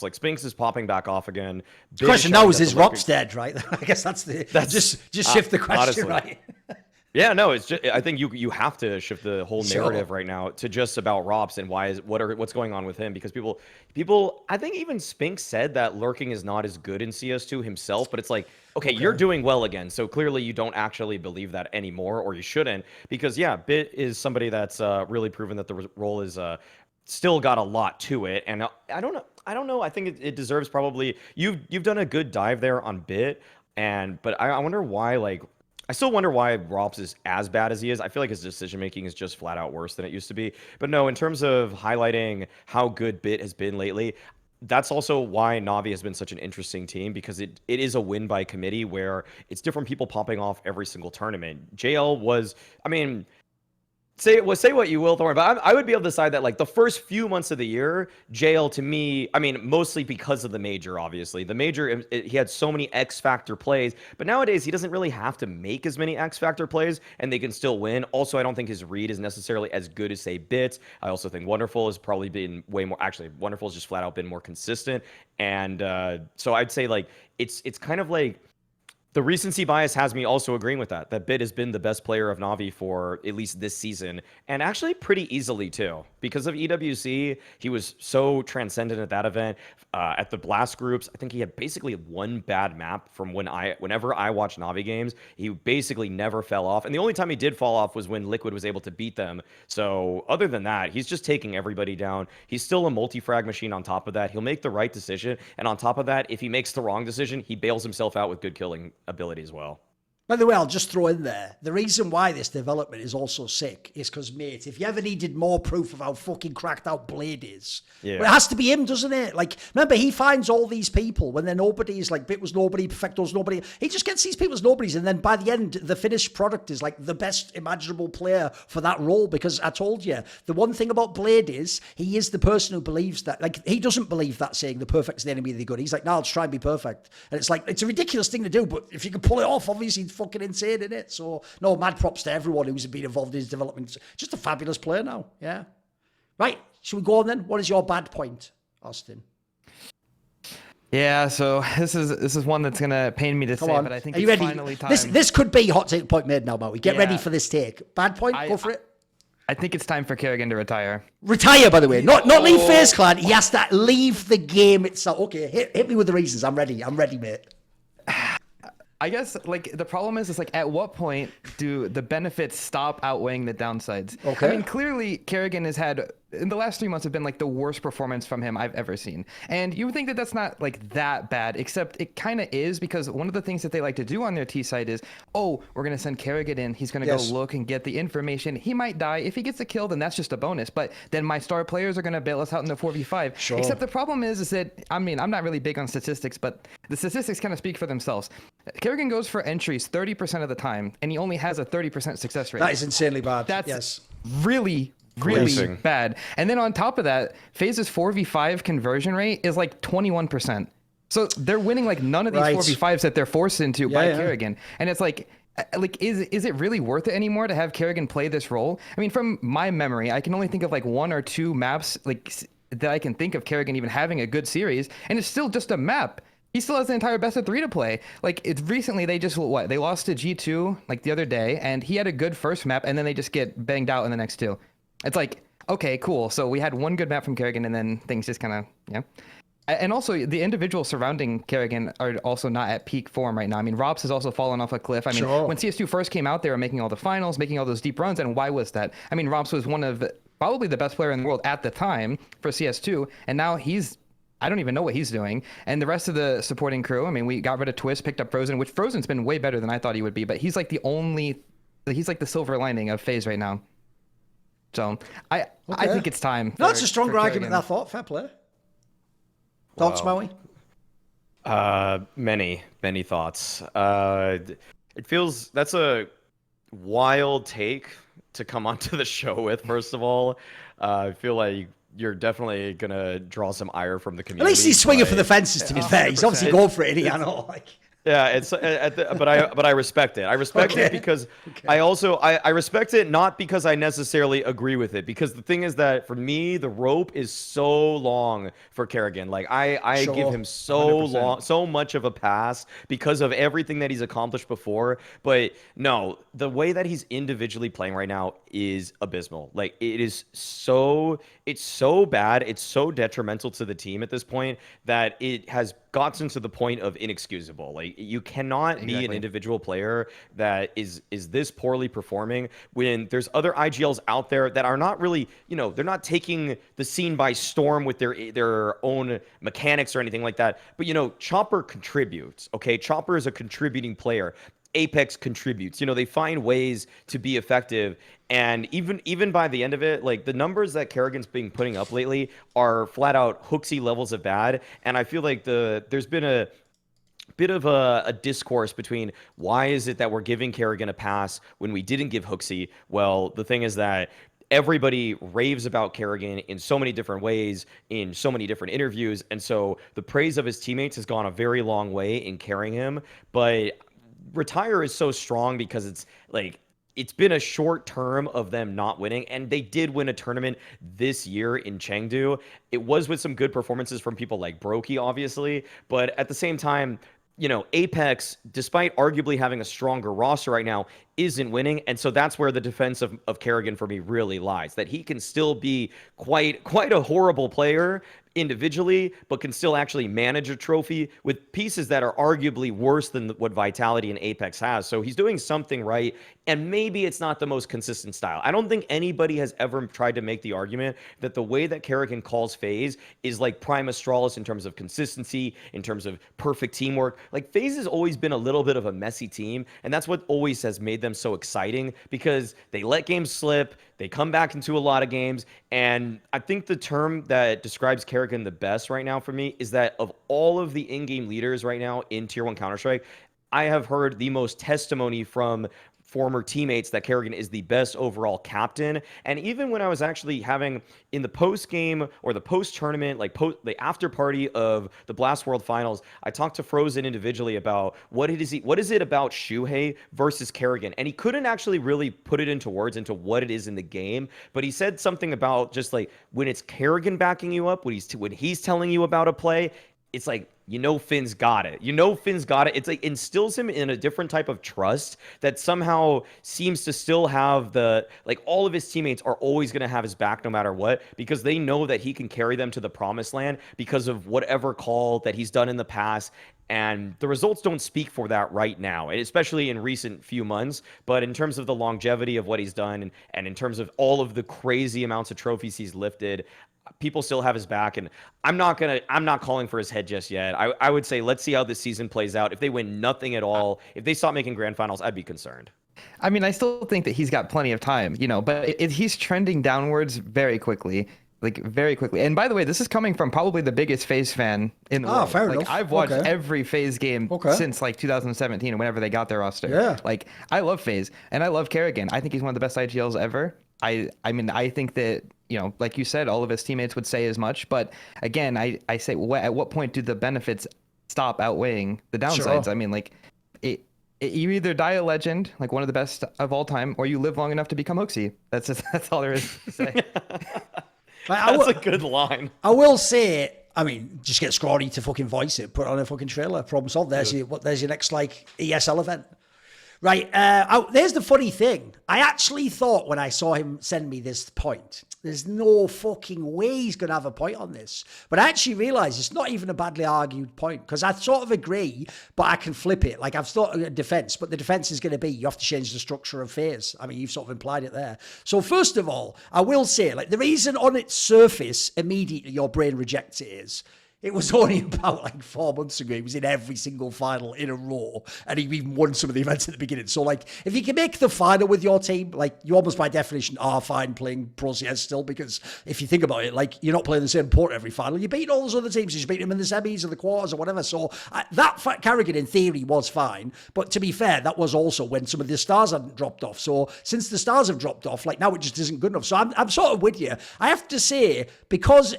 Like Spinks is popping back off again. The question now is ROPS dead, right? I guess that's just shift the question, honestly. right? Yeah, no, it's just, I think you have to shift the whole narrative right now to just about ROPS and what's going on with him, because people I think even Spinks said that lurking is not as good in CS2 himself, but it's like, okay, you're doing well again, so clearly you don't actually believe that anymore, or you shouldn't, because yeah, Bit is somebody that's really proven that the role is still got a lot to it, and I don't know, I think it deserves probably, you've done a good dive there on Bit, but I wonder why, like, I still wonder why ROPS is as bad as he is. I feel like his decision-making is just flat out worse than it used to be. But no, in terms of highlighting how good Bit has been lately, that's also why Navi has been such an interesting team, because it is a win by committee where it's different people popping off every single tournament. JL was, I mean, say what you will, Thorin, but I would be able to decide that like the first few months of the year, JL to me, I mean, mostly because of the major, obviously. The major, he had so many X Factor plays, but nowadays he doesn't really have to make as many X Factor plays, and they can still win. Also, I don't think his read is necessarily as good as, say, Bits. I also think Wonderful has probably been way more, actually, Wonderful has just flat out been more consistent. And so I'd say like, it's kind of like, the recency bias has me also agreeing with that Bit has been the best player of Navi for at least this season, and actually pretty easily too. Because of EWC, he was so transcendent at that event. At the Blast groups, I think he had basically one bad map from whenever I watch Navi games. He basically never fell off, and the only time he did fall off was when Liquid was able to beat them. So other than that, he's just taking everybody down. He's still a multi-frag machine on top of that. He'll make the right decision, and on top of that, if he makes the wrong decision, he bails himself out with good killing ability as well. By the way, I'll just throw in there, the reason why this development is also sick is because, mate, if you ever needed more proof of how fucking cracked out Blade is, well, it has to be him, doesn't it? Like, remember, he finds all these people when they're nobodies, like Bit was nobody, Perfecto's nobody. He just gets these people as nobodies, and then by the end, the finished product is like the best imaginable player for that role, because I told you, the one thing about Blade is, he is the person who believes that, like, he doesn't believe that saying the perfect's the enemy of the good. He's like, no, let's try and be perfect. And it's like, it's a ridiculous thing to do, but if you can pull it off, obviously, it's fucking insane, isn't it? So, no, mad props to everyone who's been involved in his development. Just a fabulous player now, yeah. Right, should we go on then? What is your bad point, Austin? Yeah, so this is one that's gonna pain me to say, but I think it's finally time. This could be hot take point made now, Maui. Get ready for this take. Bad point, go for it. I think it's time for Karrigan to retire. Retire, by the way. Not leave FaZe Clan. He has to leave the game itself. Okay, hit me with the reasons. I'm ready, mate. I guess like the problem is like at what point do the benefits stop outweighing the downsides? Okay. I mean, clearly Karrigan has had in the last 3 months have been like the worst performance from him I've ever seen. And you would think that that's not like that bad, except it kind of is, because one of the things that they like to do on their T side is, oh, we're going to send Karrigan in. He's going to go look and get the information. He might die. If he gets a kill, then that's just a bonus. But then my star players are going to bail us out in the 4v5. Sure. Except the problem is that, I mean, I'm not really big on statistics, but the statistics kind of speak for themselves. Karrigan goes for entries 30% of the time, and he only has a 30% success rate. That is insanely bad. That's really Amazing. bad. And then on top of that, FaZe's 4v5 conversion rate is like 21%. So they're winning like none of these 4v5s that they're forced into by Karrigan. And it's like is it really worth it anymore to have Karrigan play this role? I mean, from my memory, I can only think of like 1 or 2 maps like that I can think of Karrigan even having a good series, and it's still just a map. He still has the entire best of 3 to play. Like it's recently they just they lost to G2 like the other day, and he had a good first map, and then they just get banged out in the next 2. It's like, okay, cool. So we had one good map from Karrigan, and then things just kind of, And also, the individuals surrounding Karrigan are also not at peak form right now. I mean, Robs has also fallen off a cliff. I mean, when CS2 first came out, they were making all the finals, making all those deep runs, and why was that? I mean, Robs was one of probably the best player in the world at the time for CS2, and now I don't even know what he's doing. And the rest of the supporting crew, I mean, we got rid of Twist, picked up Frozen, which Frozen's been way better than I thought he would be, but he's like he's like the silver lining of FaZe right now. So I think it's time. No, it's a stronger argument than I thought. Fair play. Thoughts, Maui? Many thoughts. It feels that's a wild take to come onto the show with. First of all, I feel like you're definitely gonna draw some ire from the community. At least he's swinging for the fences. To be fair, he's obviously going for it. I know, like. Yeah, it's but I respect it. I respect it because I respect it not because I necessarily agree with it, because the thing is that for me the rope is so long for Karrigan. Like I give him so much of a pass because of everything that he's accomplished before. But no, the way that he's individually playing right now is abysmal. Like it's so bad, it's so detrimental to the team at this point that it has gotten to the point of inexcusable. Like you cannot be an individual player that is this poorly performing when there's other IGLs out there that are not really, they're not taking the scene by storm with their own mechanics or anything like that. But Chopper contributes. Okay, Chopper is a contributing player. Apex contributes. They find ways to be effective, and even by the end of it, like the numbers that Karrigan's been putting up lately are flat out Hooksy levels of bad. And I feel like there's been a bit of a discourse between why is it that we're giving Karrigan a pass when we didn't give Hooksy. Well, the thing is that everybody raves about Karrigan in so many different ways, in so many different interviews, and so the praise of his teammates has gone a very long way in carrying him. But retire is so strong because it's been a short term of them not winning, and they did win a tournament this year in Chengdu. It was with some good performances from people like Brokey, obviously, but at the same time, Apex, despite arguably having a stronger roster right now, isn't winning. And so that's where the defense of Karrigan for me really lies, that he can still be quite a horrible player individually, but can still actually manage a trophy with pieces that are arguably worse than what Vitality and Apex has. So he's doing something right, and maybe it's not the most consistent style. I don't think anybody has ever tried to make the argument that the way that Karrigan calls FaZe is like Prime Astralis in terms of consistency, in terms of perfect teamwork. Like FaZe has always been a little bit of a messy team, and that's what always has made them so exciting, because they let games slip, they come back into a lot of games. And I think the term that describes Karrigan the best right now for me is that of all of the in-game leaders right now in Tier 1 Counter-Strike, I have heard the most testimony from former teammates that Karrigan is the best overall captain. And even when I was actually having in the post game or the post tournament, like the after party of the Blast World Finals, I talked to Frozen individually about what is it about Shuhei versus Karrigan, and he couldn't actually really put it into words into what it is in the game. But he said something about just like when it's Karrigan backing you up, when he's telling you about a play, it's like you know Finn's got it. You know Finn's got it. It's like instills him in a different type of trust that somehow seems to still have the, like, all of his teammates are always going to have his back no matter what, because they know that he can carry them to the promised land because of whatever call that he's done in the past. And the results don't speak for that right now, especially in recent few months. But in terms of the longevity of what he's done, and in terms of all of the crazy amounts of trophies he's lifted, people still have his back. And I'm not calling for his head just yet. I would say let's see how this season plays out. If they win nothing at all, if they stop making grand finals, I'd be concerned. I mean, I still think that he's got plenty of time, but he's trending downwards very quickly. Like, very quickly. And by the way, this is coming from probably the biggest FaZe fan in the world. Fair like, enough. I've watched every FaZe game since, like, 2017, and whenever they got their roster. Yeah. Like, I love FaZe, and I love karrigan. I think he's one of the best IGLs ever. I mean, I think that, like you said, all of his teammates would say as much. But, again, I say, at what point do the benefits stop outweighing the downsides? Sure. I mean, like, you either die a legend, like one of the best of all time, or you live long enough to become Oxy. That's all there is to say. That's a good line. I will say, I mean, just get Scrawny to fucking voice it, put it on a fucking trailer. Problem solved. There's your next, like, ESL event. Right, there's the funny thing. I actually thought when I saw him send me this point, there's no fucking way he's going to have a point on this. But I actually realised it's not even a badly argued point, because I sort of agree, but I can flip it. Like, I've thought a defence, but the defence is going to be you have to change the structure of FaZe. I mean, you've sort of implied it there. So first of all, I will say, like, the reason on its surface immediately your brain rejects it is, it was only about like 4 months ago. He was in every single final in a row, and he even won some of the events at the beginning. So, like, if you can make the final with your team, like, you almost by definition are fine playing Pro CS still, because if you think about it, like, you're not playing the same port every final. You beat all those other teams. You beat them in the semis or the quarters or whatever. So that karrigan in theory was fine. But to be fair, that was also when some of the stars hadn't dropped off. So since the stars have dropped off, like, now it just isn't good enough. So I'm sort of with you. I have to say, because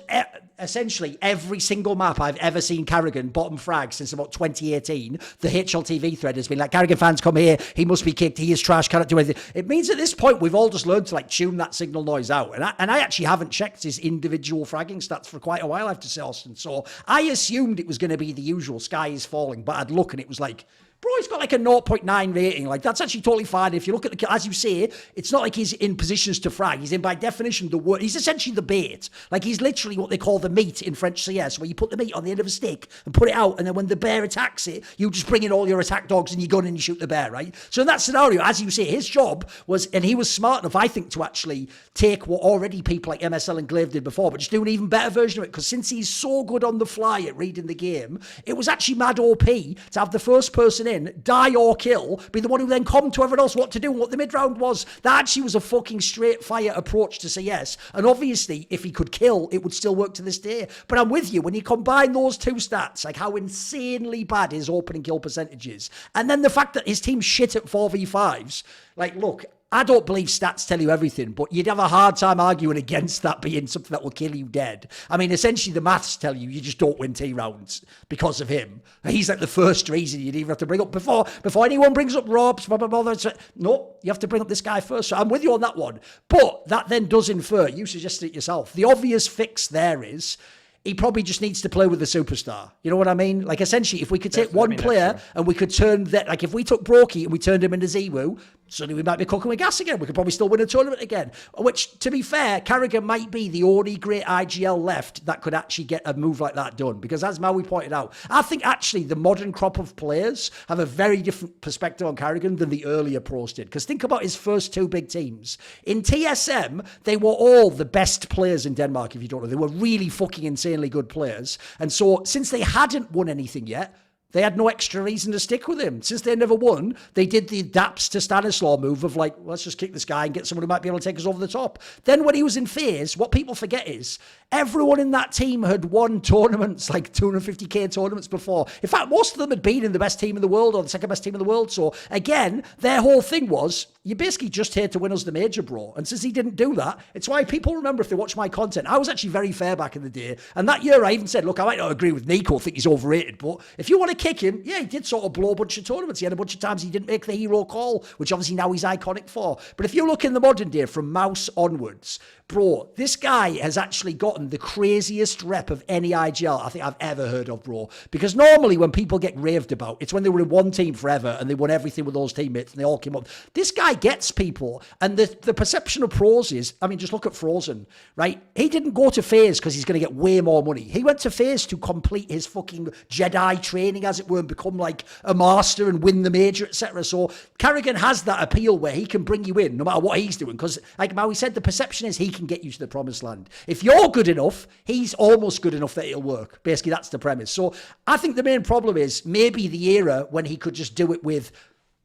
essentially every single map I've ever seen karrigan bottom frag since about 2018, the HLTV thread has been like, karrigan fans come here, he must be kicked, he is trash, cannot do anything. It means at this point we've all just learned to, like, tune that signal noise out. And I actually haven't checked his individual fragging stats for quite a while, I have to say, Austin. So I assumed it was going to be the usual sky is falling, but I'd look and it was like, bro, he's got like a 0.9 rating. Like, that's actually totally fine. If you look at the, as you say, it's not like he's in positions to frag. He's in, by definition, the word. He's essentially the bait. Like, he's literally what they call the meat in French CS, where you put the meat on the end of a stick and put it out, and then when the bear attacks it, you just bring in all your attack dogs and your gun and you shoot the bear, right? So in that scenario, as you say, his job was, and he was smart enough, I think, to actually take what already people like MSL and Glaive did before, but just do an even better version of it, because since he's so good on the fly at reading the game, it was actually mad OP to have the first person in, die or kill, be the one who then come to everyone else what to do and what the mid-round was. That actually was a fucking straight fire approach to CS. And obviously, if he could kill, it would still work to this day. But I'm with you, when you combine those two stats, like how insanely bad his opening kill percentage is, and then the fact that his team's shit at 4v5s, like, look, I don't believe stats tell you everything, but you'd have a hard time arguing against that being something that will kill you dead. I mean, essentially the maths tell you you just don't win T rounds because of him. He's like the first reason you'd even have to bring up before anyone brings up Robs, blah, blah, blah. No, you have to bring up this guy first. So I'm with you on that one. But that then does infer, you suggested it yourself, the obvious fix there is, he probably just needs to play with the superstar. You know what I mean? Like, essentially, if we could take one player and we could turn that, like, if we took Brokey and we turned him into Ziwu, suddenly we might be cooking with gas again. We could probably still win a tournament again. Which, to be fair, karrigan might be the only great IGL left that could actually get a move like that done. Because as Maui pointed out, I think actually the modern crop of players have a very different perspective on karrigan than the earlier pros did. Because think about his first two big teams. In TSM, they were all the best players in Denmark, if you don't know. They were really fucking insanely good players. And so, since they hadn't won anything yet, they had no extra reason to stick with him. Since they never won, they did the daps to Stanislaw move of like, let's just kick this guy and get someone who might be able to take us over the top. Then when he was in FaZe, what people forget is everyone in that team had won tournaments, like 250k tournaments before. In fact, most of them had been in the best team in the world or the second best team in the world. So again, their whole thing was, you're basically just here to win us the major, bro. And since he didn't do that, it's why people remember if they watch my content. I was actually very fair back in the day. And that year I even said, look, I might not agree with Nico, think he's overrated, but if you want to kicking, yeah, he did sort of blow a bunch of tournaments. He had a bunch of times he didn't make the hero call, which obviously now he's iconic for. But if you look in the modern day from Mouse onwards, bro, this guy has actually gotten the craziest rep of any IGL I think I've ever heard of, bro. Because normally when people get raved about, it's when they were in one team forever and they won everything with those teammates and they all came up. This guy gets people, and the perception of pros is, I mean, just look at Frozen, right? He didn't go to FaZe because he's going to get way more money. He went to FaZe to complete his fucking Jedi training, as it were, and become like a master and win the major, etc. So karrigan has that appeal where he can bring you in no matter what he's doing, because like Maui said, the perception is he can get you to the promised land. If you're good enough, he's almost good enough that it'll work. Basically, that's the premise. So I think the main problem is maybe the era when he could just do it with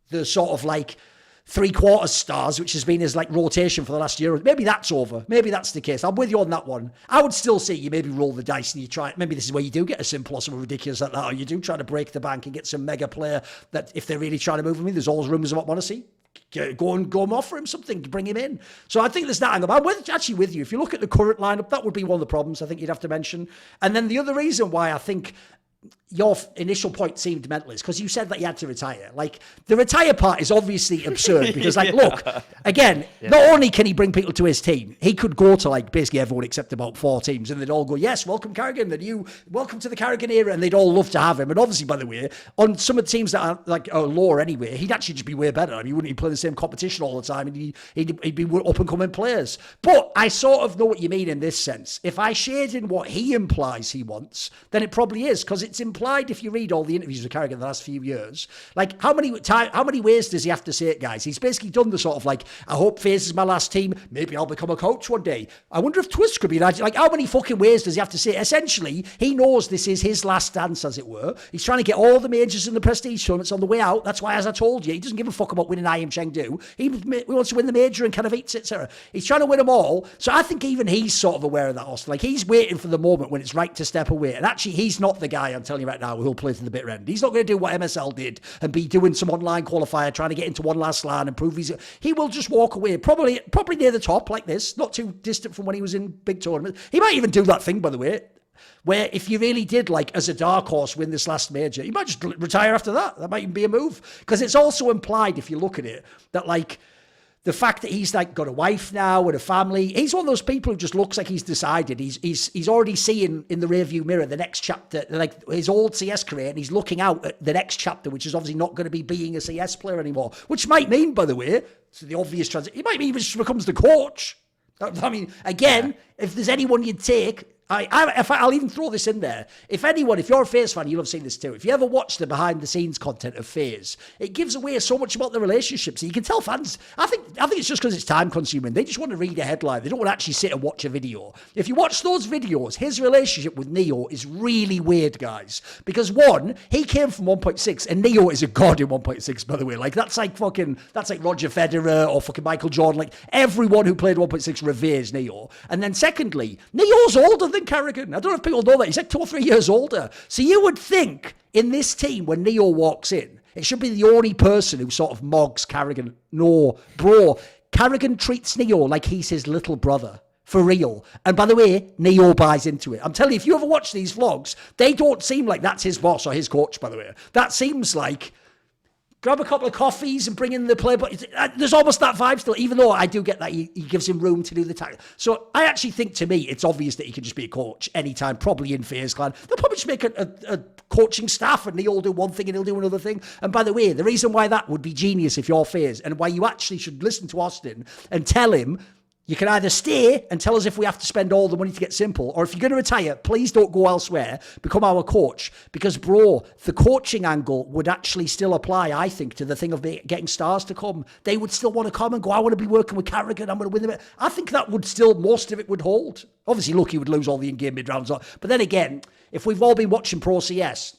the sort of like 3/4 stars, which has been his like rotation for the last year. Maybe that's over. Maybe that's the case. I'm with you on that one. I would still say you maybe roll the dice and you try. Maybe this is where you do get a simple or something ridiculous like that, or you do try to break the bank and get some mega player that if they're really trying to move him in, there's always rumours of what want to see. Go and offer him something, bring him in. So I think there's that angle. I'm actually with you. If you look at the current lineup, that would be one of the problems I think you'd have to mention. And then the other reason why I think your initial point seemed mental is because you said that he had to retire. Like, the retire part is obviously absurd because, like, look, again, not only can he bring people to his team, he could go to, like, basically everyone except about 4 teams and they'd all go, yes, welcome karrigan, welcome to the karrigan era, and they'd all love to have him. And obviously, by the way, on some of the teams that are, like, lower anyway, he'd actually just be way better. I mean, he wouldn't play the same competition all the time and he'd be up-and-coming players. But I sort of know what you mean in this sense. If I shade in what he implies he wants, then it probably is, because it's implied if you read all the interviews with karrigan the last few years, like how many ways does he have to say it, guys? He's basically done the sort of like, I hope FaZe is my last team, maybe I'll become a coach one day. I wonder if Twist could be like, how many fucking ways does he have to say it? Essentially, he knows this is his last dance, as it were. He's trying to get all the majors and the prestige tournaments on the way out. That's why, as I told you, he doesn't give a fuck about winning IM Chengdu. He wants to win the major and kind of eats, etc. He's trying to win them all. So I think even he's sort of aware of that, Austin. Like, he's waiting for the moment when it's right to step away. And actually, he's not the guy, I'm telling you right now, who'll play to the bitter end. He's not going to do what MSL did and be doing some online qualifier, trying to get into one last LAN and prove he will just walk away, probably near the top like this, not too distant from when he was in big tournaments. He might even do that thing, by the way, where if you really did, like, as a dark horse, win this last major, you might just retire after that. That might even be a move. Because it's also implied, if you look at it, that, like, the fact that he's like got a wife now and a family, he's one of those people who just looks like he's decided. He's already seeing in the rearview mirror the next chapter, like his old CS career, and he's looking out at the next chapter, which is obviously not going to be being a CS player anymore. Which might mean, by the way, so the obvious transition, he might even just becomes the coach. I mean, again, if there's anyone you'd take, I'll even throw this in there. If you're a FaZe fan, you'll have seen this too. If you ever watch the behind-the-scenes content of FaZe, it gives away so much about the relationships. So you can tell fans, I think it's just because it's time-consuming. They just want to read a headline. They don't want to actually sit and watch a video. If you watch those videos, his relationship with Neo is really weird, guys. Because one, he came from 1.6, and Neo is a god in 1.6, by the way. Like, that's like Roger Federer or fucking Michael Jordan. Like, everyone who played 1.6 reveres Neo. And then secondly, Neo's older than karrigan. I don't know if people know that. He's like 2 or 3 years older. So you would think in this team, when Neo walks in, it should be the only person who sort of mogs karrigan. No, bro. karrigan treats Neo like he's his little brother. For real. And by the way, Neo buys into it. I'm telling you, if you ever watch these vlogs, they don't seem like that's his boss or his coach, by the way. That seems like grab a couple of coffees and bring in the play. But there's almost that vibe still, even though I do get that he gives him room to do the tactic. So I actually think, to me, it's obvious that he can just be a coach anytime, probably in FaZe Clan. They'll probably just make a coaching staff and he'll do one thing and he'll do another thing. And by the way, the reason why that would be genius if you're FaZe, and why you actually should listen to Austin and tell him, you can either stay and tell us if we have to spend all the money to get simple, or if you're going to retire, please don't go elsewhere, become our coach. Because, bro, the coaching angle would actually still apply, I think, to the thing of getting stars to come. They would still want to come and go, I want to be working with karrigan, I'm going to win them. I think that would still, most of it would hold. Obviously, look, he would lose all the in-game mid-rounds. But then again, if we've all been watching Pro CS,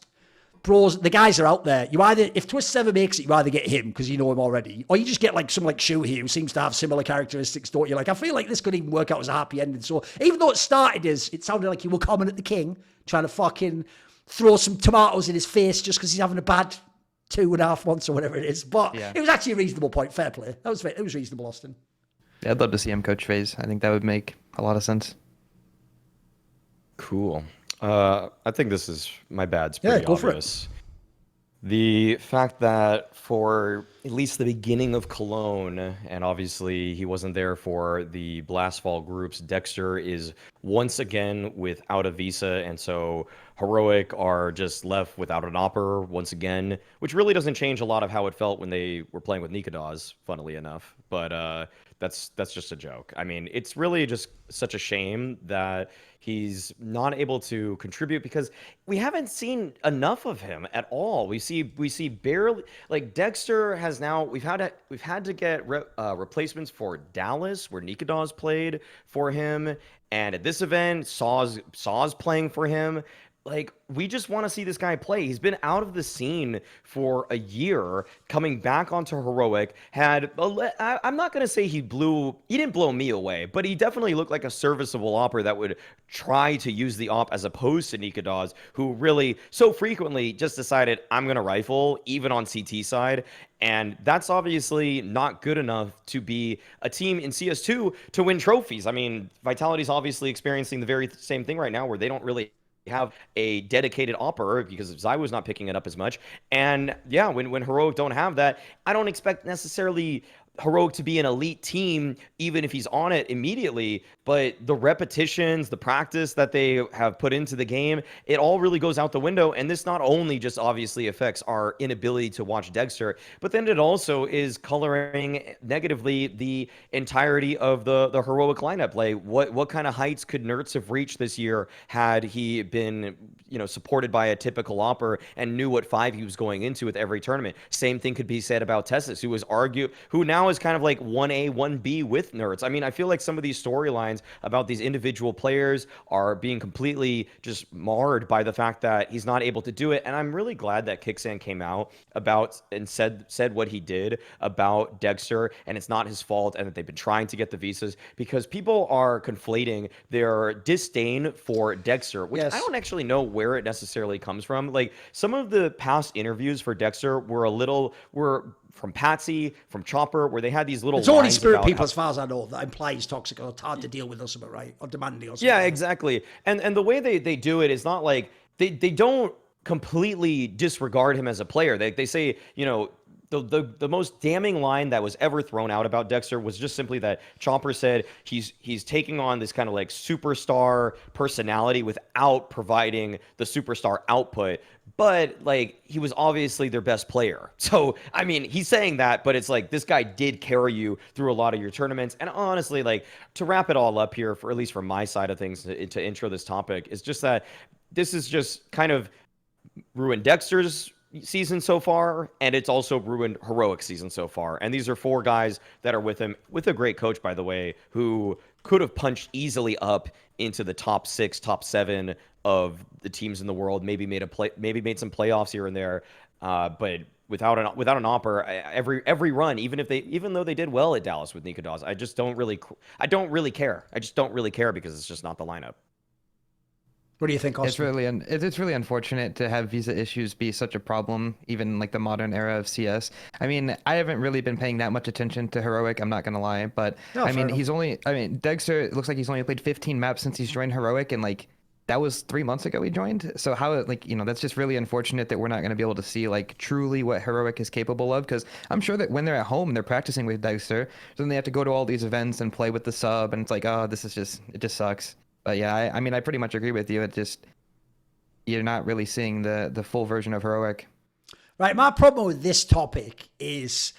bros, the guys are out there. If Twist ever makes it, you either get him because you know him already, or you just get like someone like Shuhei who seems to have similar characteristics, don't you? Like, I feel like this could even work out as a happy ending. So even though it sounded like he will comment at the king, trying to fucking throw some tomatoes in his face just because he's having a bad 2.5 months or whatever it is. But It was actually a reasonable point. Fair play. It was reasonable, Austin. Yeah, I'd love to see him coach FaZe. I think that would make a lot of sense. Cool. I think this is my bad's pretty obvious. The fact that for at least the beginning of Cologne, and obviously he wasn't there for the Blastfall groups, degster is once again without a visa, and so Heroic are just left without an Opper once again, which really doesn't change a lot of how it felt when they were playing with Nikodas, funnily enough. But that's just a joke. I mean, it's really just such a shame that he's not able to contribute because we haven't seen enough of him at all. We see barely, like, degster has now we've had to get replacements for Dallas, where Nikodas played for him, and at this event Saw's playing for him. Like, we just want to see this guy play. He's been out of the scene for a year, coming back onto Heroic. I'm not going to say he didn't blow me away, but he definitely looked like a serviceable opper that would try to use the op as opposed to Nikodas, who really so frequently just decided, I'm going to rifle, even on CT side. And that's obviously not good enough to be a team in CS2 to win trophies. I mean, Vitality's obviously experiencing the very same thing right now, where they don't really have a dedicated opper because Zywo's not picking it up as much. And yeah, when Heroic don't have that, I don't expect necessarily Heroic to be an elite team, even if he's on it immediately. But the repetitions, the practice that they have put into the game, it all really goes out the window. And this not only just obviously affects our inability to watch degster, but then it also is coloring negatively the entirety of the Heroic lineup. Like, what kind of heights could Nerds have reached this year had he been, supported by a typical opper and knew what 5 he was going into with every tournament? Same thing could be said about Tessus, who now is kind of like 1A, 1B with Nerds. I mean, I feel like some of these storylines about these individual players are being completely just marred by the fact that he's not able to do it. And I'm really glad that Kicksan came out about and said what he did about degster, and it's not his fault, and that they've been trying to get the visas, because people are conflating their disdain for degster, which I don't actually know where it necessarily comes from. Like, some of the past interviews for degster were from Patsy, from Chopper, where they had these little. It's only spirit people, as far as I know, that implies toxic or it's hard to deal with or something, right? Or demanding or something. Yeah, exactly. And the way they do it is not like they don't completely disregard him as a player. They say, the most damning line that was ever thrown out about degster was just simply that Chopper said he's taking on this kind of like superstar personality without providing the superstar output. But, like, he was obviously their best player. So, I mean, he's saying that, but it's like, this guy did carry you through a lot of your tournaments. And honestly, like, to wrap it all up here, for at least from my side of things, to intro this topic, is just that this is just kind of ruined degster's season so far, and it's also ruined Heroic season so far. And these are 4 guys that are with him, with a great coach, by the way, who could have punched easily up into the top 6, top 7 of the teams in the world. Maybe made some playoffs here and there, but without an opper, every run, even though they did well at Dallas with Nikodas, I don't really care. I just don't really care because it's just not the lineup. What do you think, Oscar? It's really unfortunate to have visa issues be such a problem, even like the modern era of CS. I mean, I haven't really been paying that much attention to Heroic, I'm not gonna lie, but degster, it looks like he's only played 15 maps since he's joined Heroic, and like, that was 3 months ago he joined. So how, like, that's just really unfortunate that we're not going to be able to see, like, truly what Heroic is capable of. Because I'm sure that when they're at home and they're practicing with degster, then they have to go to all these events and play with the sub, and it's like, oh, it just sucks. But yeah, I mean, I pretty much agree with you. You're not really seeing the full version of Heroic. Right, my problem with this topic is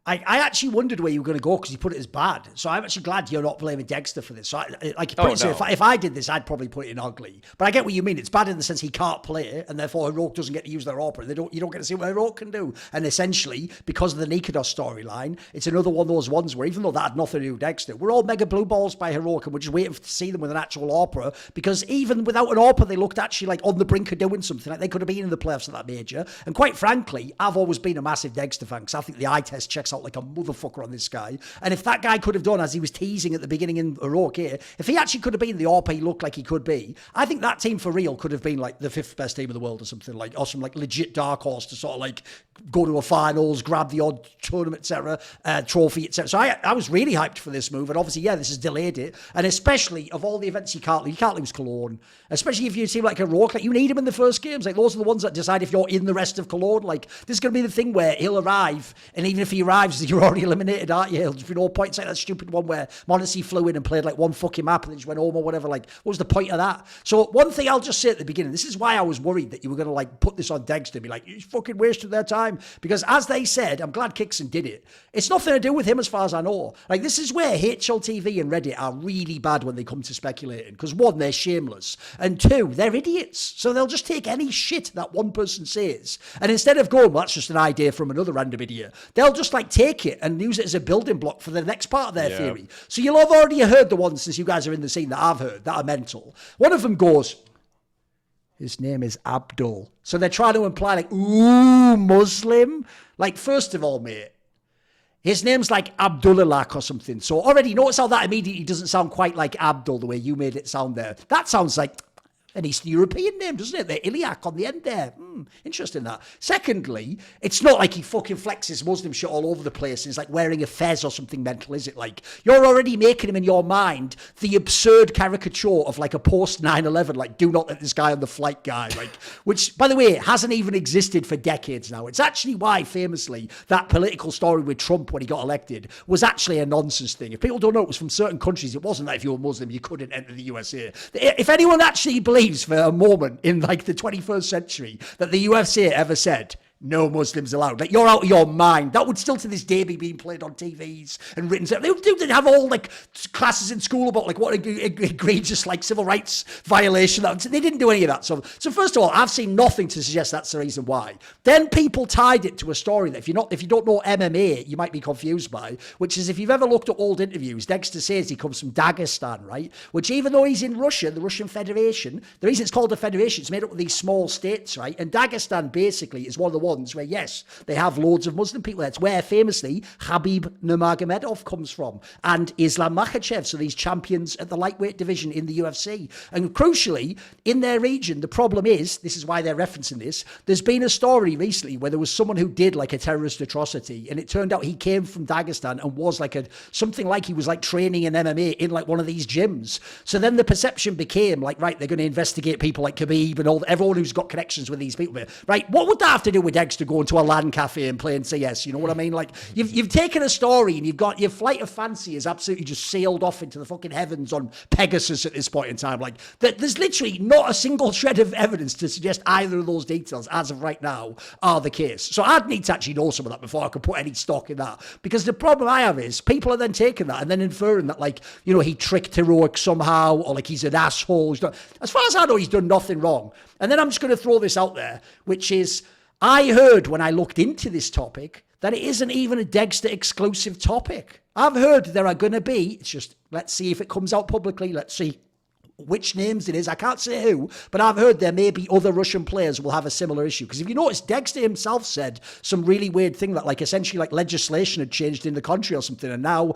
I actually wondered where you were going to go because you put it as bad. So I'm actually glad you're not blaming degster for this. So if I did this, I'd probably put it in ugly. But I get what you mean. It's bad in the sense he can't play it, and therefore Heroic doesn't get to use their opera. You don't get to see what Heroic can do. And essentially, because of the Nikodas storyline, it's another one of those ones where even though that had nothing to do with degster, we're all mega blue balls by Heroic, and we're just waiting to see them with an actual opera. Because even without an opera, they looked actually like on the brink of doing something. Like they could have been in the playoffs of that major. And quite frankly, I've always been a massive degster fan because I think the eye test checks out like a motherfucker on this guy. And if that guy could have done, as he was teasing at the beginning in Rourke here, if he actually could have been the ARP he looked like he could be, I think that team for real could have been like the 5th best team in the world or something, like, or some like legit dark horse to sort of like go to a finals, grab the odd tournament, etc., trophy, etc. So I was really hyped for this move, and obviously, yeah, this has delayed it. And especially of all the events you can't lose Cologne, especially if you seem like a Rourke, like you need him in the first games. Like those are the ones that decide if you're in the rest of Cologne. Like this is going to be the thing where he'll arrive, and even if he arrives, you're already eliminated, aren't you? He'll just be no point. It's like that stupid one where MonteCristo flew in and played like one fucking map and then just went home or whatever. Like, what was the point of that? So one thing I'll just say at the beginning, this is why I was worried that you were going to like put this on degster and be like, you fucking wasted their time. Because as they said, I'm glad Kixon did it. It's nothing to do with him as far as I know. Like this is where HLTV and Reddit are really bad when they come to speculating. Because one, they're shameless. And two, they're idiots. So they'll just take any shit that one person says. And instead of going, well, that's just an idea from another random idiot, they'll just like take it and use it as a building block for the next part of their theory. So you'll have already heard the ones, since you guys are in the scene, that I've heard that are mental. One of them goes, his name is Abdul. So they're trying to imply like, ooh, Muslim. Like, first of all, mate, his name's like Abdullah or something. So already notice how that immediately doesn't sound quite like Abdul the way you made it sound there. That sounds like an Eastern European name, doesn't it? The Iliac on the end there. Interesting that. Secondly, it's not like he fucking flexes Muslim shit all over the place and is like wearing a fez or something mental, is it? Like, you're already making him in your mind the absurd caricature of like a post 9/11, like, do not let this guy on the flight guy, like, which, by the way, hasn't even existed for decades now. It's actually why, famously, that political story with Trump when he got elected was actually a nonsense thing. If people don't know, it was from certain countries. It wasn't that if you were Muslim, you couldn't enter the USA. If anyone actually believes for a moment in like the 21st century that the USA ever said no Muslims allowed, like, you're out of your mind. That would still to this day be being played on TVs and written. They have all like classes in school about like what egregious like civil rights violation. They didn't do any of that. So first of all, I've seen nothing to suggest that's the reason why. Then people tied it to a story that if you don't know MMA, you might be confused by, which is if you've ever looked at old interviews, Degster says he comes from Dagestan, right? Which even though he's in Russia, the Russian Federation, the reason it's called a federation, it's made up of these small states, right? And Dagestan basically is one of the ones where, yes, they have loads of Muslim people. That's where famously Khabib Nurmagomedov comes from, and Islam Makhachev, so these champions at the lightweight division in the UFC. And crucially, in their region, the problem is, this is why they're referencing this, there's been a story recently where there was someone who did like a terrorist atrocity, and it turned out he came from Dagestan and was like something like he was like training in MMA in like one of these gyms. So then the perception became like, right, they're going to investigate people like Khabib and everyone who's got connections with these people. Right, what would that have to do with Degster going to a LAN cafe and playing CS? You know what I mean? Like, you've taken a story and you've got your flight of fancy has absolutely just sailed off into the fucking heavens on Pegasus at this point in time. Like, there's literally not a single shred of evidence to suggest either of those details as of right now are the case. So I'd need to actually know some of that before I could put any stock in that, because the problem I have is people are then taking that and then inferring that, like, you know, he tricked Heroic somehow, or like he's an asshole. As far as I know, he's done nothing wrong. And then I'm just going to throw this out there, which is, I heard when I looked into this topic that it isn't even a Degster exclusive topic. I've heard there are going to be, it's just, let's see if it comes out publicly, let's see which names it is. I can't say who, but I've heard there may be other Russian players will have a similar issue. Because if you notice, Degster himself said some really weird thing that like essentially like legislation had changed in the country or something, and now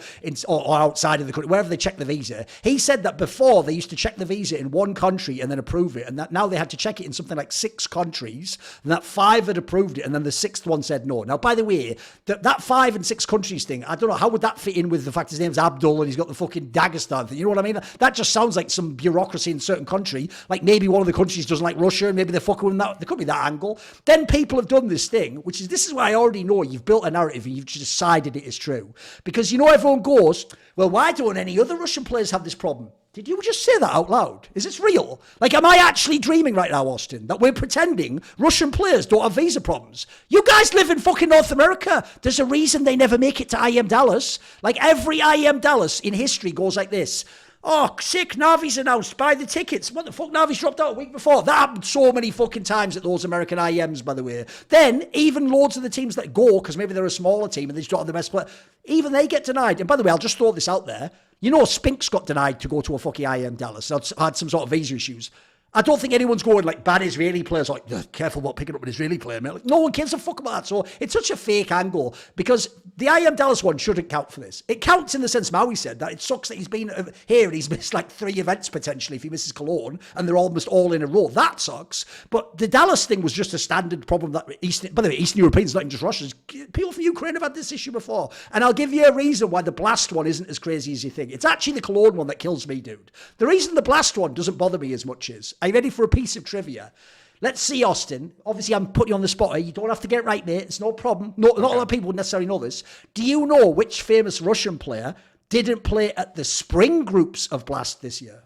or outside of the country, wherever they check the visa. He said that before they used to check the visa in one country and then approve it, and that now they had to check it in something like 6 countries, and that 5 had approved it, and then the 6th one said no. Now, by the way, that 5 and 6 countries thing, I don't know, how would that fit in with the fact his name's Abdul and he's got the fucking Dagestan thing? You know what I mean? That just sounds like some bureaucracy in a certain country, like maybe one of the countries doesn't like Russia and maybe they're fucking with that. There could be that angle. Then people have done this thing, which is, this is where I already know you've built a narrative and you've just decided it is true. Because you know everyone goes, well, why don't any other Russian players have this problem? Did you just say that out loud? Is this real? Like, am I actually dreaming right now, Austin, that we're pretending Russian players don't have visa problems? You guys live in fucking North America. There's a reason they never make it to IEM Dallas. Like, every IEM Dallas in history goes like this. Oh, sick, Navi's announced, buy the tickets. What the fuck, Navi's dropped out a week before. That happened so many fucking times at those American IEMs, by the way. Then, even loads of the teams that go, because maybe they're a smaller team and they just don't have the best player, even they get denied. And by the way, I'll just throw this out there. You know, Spinks got denied to go to a fucking IEM Dallas. Had some sort of visa issues. I don't think anyone's going like bad Israeli players, like, careful about picking up an Israeli player, mate. Like, no one gives a fuck about that. So it's such a fake angle because the I Am Dallas one shouldn't count for this. It counts in the sense Maui said that it sucks that he's been here and he's missed like 3 events potentially if he misses Cologne and they're almost all in a row. That sucks. But the Dallas thing was just a standard problem that by the way, Eastern Europeans, not even just Russians, people from Ukraine have had this issue before. And I'll give you a reason why the Blast one isn't as crazy as you think. It's actually the Cologne one that kills me, dude. The reason the Blast one doesn't bother me as much is, are you ready for a piece of trivia? Let's see, Austin. Obviously, I'm putting you on the spot here. You don't have to get it right, mate. It's no problem. Not a lot of people would necessarily know this. Do you know which famous Russian player didn't play at the spring groups of Blast this year?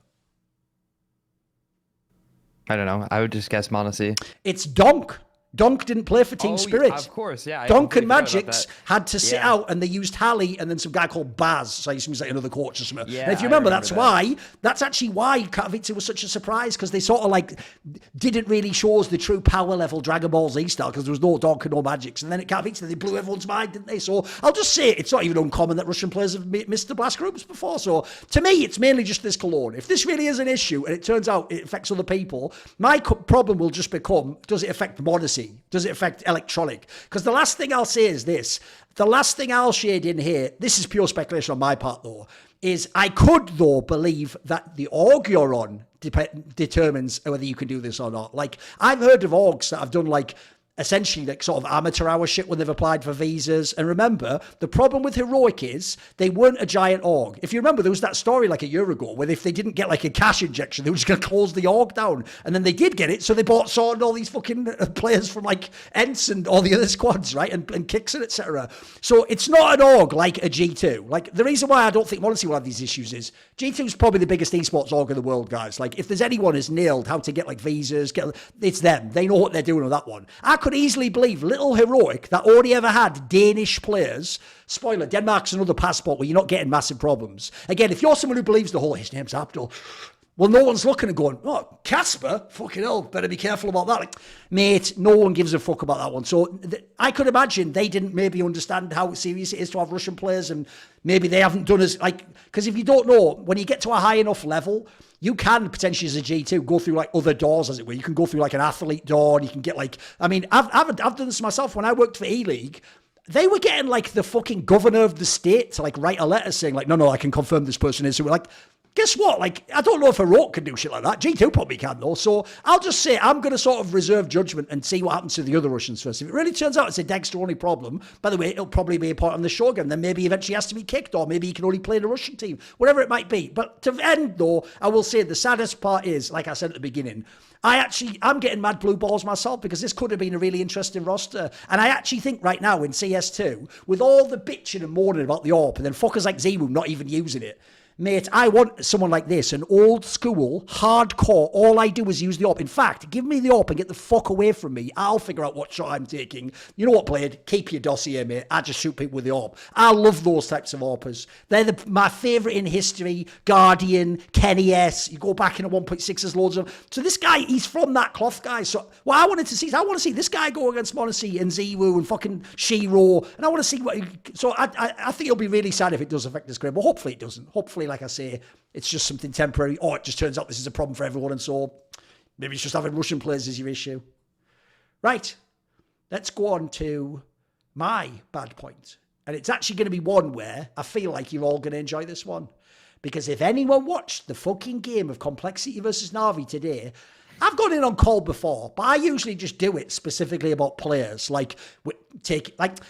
I don't know. I would just guess Montecristo. It's Donk. Donk didn't play for Team Spirit. Of course, yeah. Duncan Magics had to sit out, and they used Halley and then some guy called Baz. So he seems like another coach or something. Yeah, and if you remember, that's actually why Katowice was such a surprise, because they sort of like didn't really show us the true power level Dragon Ball Z style, because there was no Donk and no Magics. And then at Katowice, they blew everyone's mind, didn't they? So I'll just say it's not even uncommon that Russian players have missed the Blast groups before. So to me, it's mainly just this Cologne. If this really is an issue, and it turns out it affects other people, my problem will just become, does it affect Modesty? Does it affect Electronic? Because the last thing I'll say is this. The last thing I'll shade in here, this is pure speculation on my part though, is I could though believe that the org you're on determines whether you can do this or not. Like, I've heard of orgs that have done like essentially like sort of amateur hour shit when they've applied for visas. And remember, the problem with Heroic is they weren't a giant org. If you remember, there was that story like a year ago where if they didn't get like a cash injection, they were just going to close the org down. And then they did get it, so they bought Saw and all these fucking players from like Ents and all the other squads, right? And Kicks and etc. So it's not an org like a G2. Like, the reason why I don't think Modesty will have these issues is G2 is probably the biggest esports org in the world, guys. Like, if there's anyone who's nailed how to get like visas, it's them. They know what they're doing on that one. I could easily believe little Heroic that only ever had Danish players. Spoiler, Denmark's another passport where you're not getting massive problems. Again, if you're someone who believes the whole, his name's Abdul, well, no one's looking and going, oh, Casper? Fucking hell, better be careful about that. Like, mate, no one gives a fuck about that one. So I could imagine they didn't maybe understand how serious it is to have Russian players, and maybe they haven't done as, like, because if you don't know, when you get to a high enough level, you can potentially as a G2 go through like other doors, as it were. You can go through like an athlete door, and you can get like, I mean, I've done this myself when I worked for E-League. They were getting like the fucking governor of the state to like write a letter saying like, no, I can confirm this person is. So we're like, guess what? Like, I don't know if a Rogue can do shit like that. G2 probably can, though. So I'll just say I'm going to sort of reserve judgment and see what happens to the other Russians first. If it really turns out it's a degster-only problem, by the way, it'll probably be a part on the Shogun. Then maybe eventually he has to be kicked, or maybe he can only play in a Russian team. Whatever it might be. But to end, though, I will say the saddest part is, like I said at the beginning, I'm getting mad blue balls myself, because this could have been a really interesting roster. And I actually think right now in CS2, with all the bitching and moaning about the AWP, and then fuckers like Zemu not even using it, mate, I want someone like this, an old school, hardcore, all I do is use the AWP. In fact, give me the AWP and get the fuck away from me. I'll figure out what shot I'm taking. You know what, Blade? Keep your dossier, mate. I just shoot people with the AWP. I love those types of AWPers. They're my favourite in history. Guardian, Kenny S. You go back into 1.6, there's loads of them. So this guy, he's from that cloth, guys. So what I wanted to see is, I want to see this guy go against MonteCristo and Zero and fucking Shiro. And I want to see what... So I think it'll be really sad if it does affect his career, but hopefully it doesn't. Hopefully, like I say, it's just something temporary, or it just turns out this is a problem for everyone, and so maybe it's just having Russian players as your issue. Right, let's go on to my bad point. And it's actually going to be one where I feel like you're all going to enjoy this one. Because if anyone watched the fucking game of Complexity versus Na'Vi today, I've gone in on call before, but I usually just do it specifically about players. Like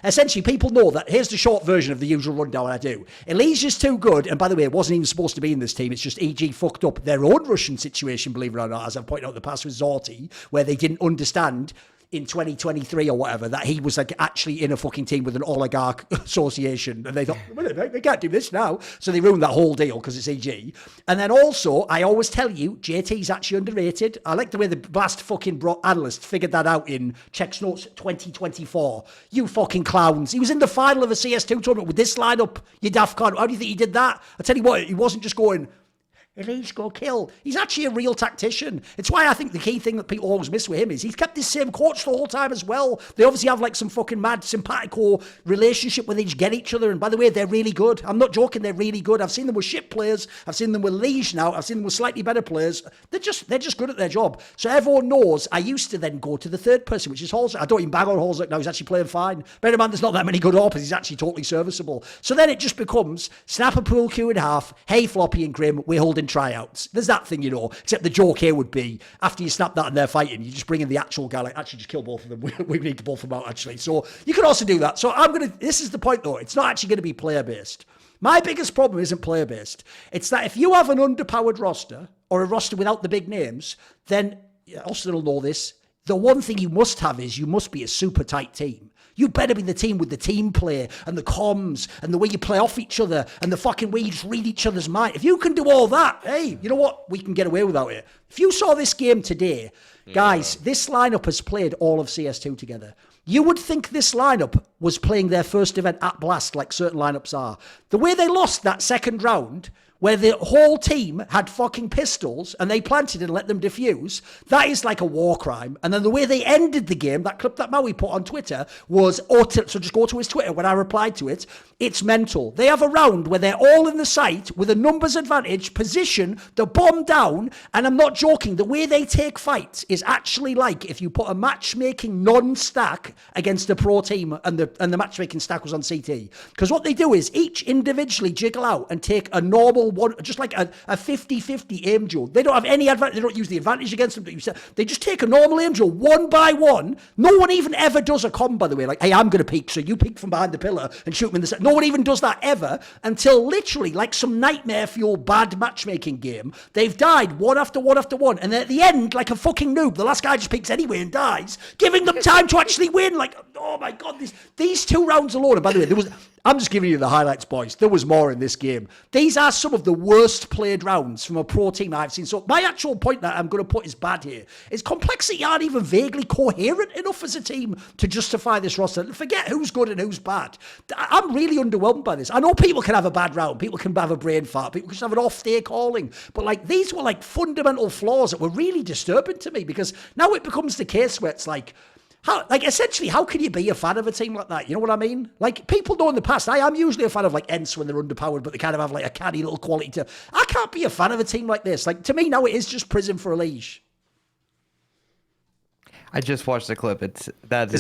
essentially people know that here's the short version of the usual rundown I do. Elysia's too good, and by the way, it wasn't even supposed to be in this team. It's just EG fucked up their own Russian situation, believe it or not, as I've pointed out in the past with Zorti, where they didn't understand in 2023 or whatever that he was like actually in a fucking team with an oligarch association, and they thought, well, they can't do this now, so they ruined that whole deal because it's EG. And then also, I always tell you, JT's actually underrated. I like the way the last fucking analyst figured that out in Checks Notes 2024. You fucking clowns. He was in the final of a CS2 tournament with this lineup, you daft cunt. How do you think he did that? I tell you what, he wasn't just going, Elise, go kill. He's actually a real tactician. It's why I think the key thing that people always miss with him is he's kept this same coach the whole time as well. They obviously have like some fucking mad simpatico relationship where they just get each other. And by the way, they're really good. I'm not joking, they're really good. I've seen them with shit players. I've seen them with Liege now. I've seen them with slightly better players. They're just good at their job. So everyone knows I used to then go to the third person, which is Halsey. I don't even bag on Halsey now. He's actually playing fine. Bear in mind, there's not that many good AWPers. He's actually totally serviceable. So then it just becomes snap a pool queue in half. Hey, Floppy and Grim, we're holding tryouts. There's that thing, except the joke here would be after you snap that and they're fighting, you just bring in the actual guy, like, actually just kill both of them. We need to both of them out, actually. So you can also do that. So this is the point though. It's not actually going to be player based. My biggest problem isn't player based. It's that if you have an underpowered roster or a roster without the big names, then Austin will know this. The one thing you must have is you must be a super tight team. You better be the team with the team play and the comms and the way you play off each other and the fucking way you just read each other's mind. If you can do all that, hey, you know what? We can get away without it. If you saw this game today, guys, this lineup has played all of CS2 together. You would think this lineup was playing their first event at Blast like certain lineups are. The way they lost that second round, where the whole team had fucking pistols and they planted and let them defuse, that is like a war crime. And then the way they ended the game, that clip that Maui put on Twitter was utter. So just go to his Twitter when I replied to it. It's mental. They have a round where they're all in the site with a numbers advantage, position the bomb down, and I'm not joking. The way they take fights is actually like if you put a matchmaking non-stack against a pro team and the matchmaking stack was on CT. Because what they do is each individually jiggle out and take a normal one, just like a 50-50 aim duel. They don't have any advantage. They don't use the advantage against them. They just take a normal aim duel one by one. No one even ever does a combo, by the way. Like, hey, I'm going to peek, so you peek from behind the pillar and shoot me in the set. No one even does that ever until literally like some nightmare fuel bad matchmaking game. They've died one after one after one. And then at the end, like a fucking noob, the last guy just peeks anyway and dies, giving them time to actually win. Like, oh my God, these 2 rounds alone. And by the way, I'm just giving you the highlights, boys. There was more in this game. These are some of the worst played rounds from a pro team I've seen. So my actual point that I'm going to put is bad here is complexity aren't even vaguely coherent enough as a team to justify this roster. Forget who's good and who's bad. I'm really underwhelmed by this. I know people can have a bad round. People can have a brain fart. People can have an off-day calling. But like these were like fundamental flaws that were really disturbing to me because now it becomes the case where it's like, essentially, how can you be a fan of a team like that? You know what I mean? Like, people know in the past, I am usually a fan of, like, Ents when they're underpowered, but they kind of have, like, a canny little quality to... I can't be a fan of a team like this. Like, to me, now it is just prison for a leash. I just watched the clip. It's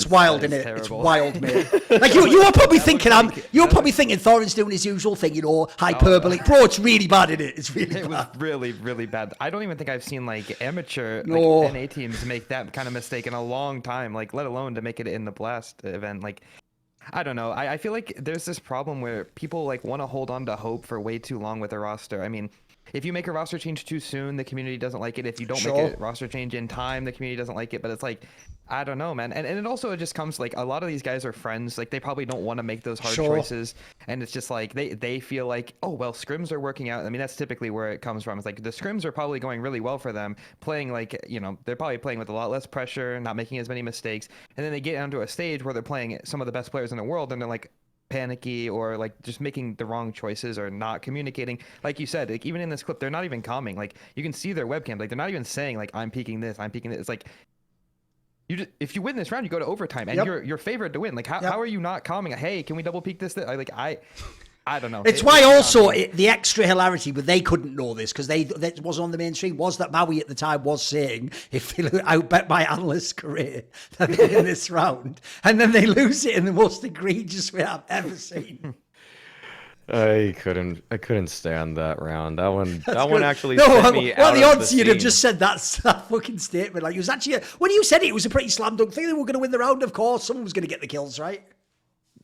wild, isn't it? It's wild, mate. Like you were probably thinking probably thinking Thorin's doing his usual thing, hyperbole. Bro, it's really bad, isn't it? It's really bad. It was really, really bad. I don't even think I've seen like amateur NA teams make that kind of mistake in a long time. Like, let alone to make it in the Blast event. Like, I don't know. I feel like there's this problem where people like want to hold on to hope for way too long with a roster. I mean, if you make a roster change too soon, the community doesn't like it. If you don't make a roster change in time, the community doesn't like it. But it's like, I don't know, man. And it also just comes like a lot of these guys are friends. Like they probably don't want to make those hard choices. And it's just like they feel like, oh, well, scrims are working out. I mean, that's typically where it comes from. It's like the scrims are probably going really well for them, playing like, they're probably playing with a lot less pressure, not making as many mistakes. And then they get onto a stage where they're playing some of the best players in the world and they're like, panicky or like just making the wrong choices or not communicating. Like you said, like even in this clip, they're not even calming. Like you can see their webcam. Like they're not even saying like I'm peeking this, I'm peeking this. It's like if you win this round, you go to overtime and you're favored to win. Like how are you not calming? Hey, can we double peek this? I don't know. It's why also the extra hilarity, but they couldn't know this because that was on the mainstream, was that Maui at the time was saying, I bet my analyst's career that they win this round. And then they lose it in the most egregious way I've ever seen. I couldn't stand that round. That one actually sent me well, out the of odds the you'd have scene. just said that fucking statement. Like it was actually when you said it was a pretty slam dunk thing. They were going to win the round, of course. Someone was going to get the kills, right?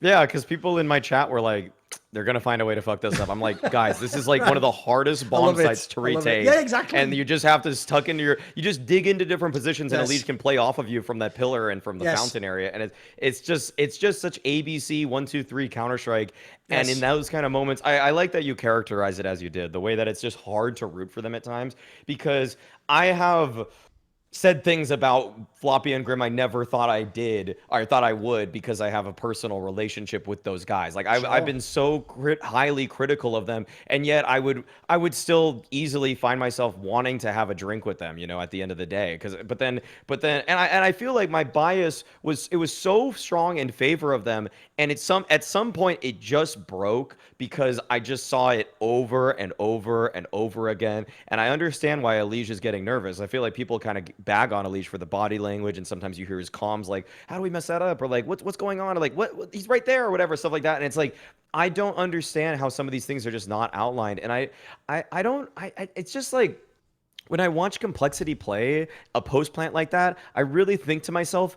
Yeah, because people in my chat were like, they're going to find a way to fuck this up. I'm like, guys, this is like one of the hardest bomb sites to retake. Yeah, exactly. And you just have to tuck into you just dig into different positions and Elise can play off of you from that pillar and from the fountain area. And it's just such ABC 1, 2, 3 Counter-Strike. And in those kind of moments, I like that you characterize it as you did, the way that it's just hard to root for them at times. Because I have said things about Floppy and Grim I never thought I did or thought I would because I have a personal relationship with those guys. Like I've been so highly critical of them, and yet I would still easily find myself wanting to have a drink with them, at the end of the day. But then and I feel like my bias was so strong in favor of them, and at some point it just broke because I just saw it over and over and over again. And I understand why Elige is getting nervous. I feel like people kind of bag on Elige for the body language, and sometimes you hear his comms like, how do we mess that up? Or like, what's going on? Or like, what he's right there or whatever, stuff like that. And it's like, I don't understand how some of these things are just not outlined. And it's just like, when I watch Complexity play a post plant like that, I really think to myself,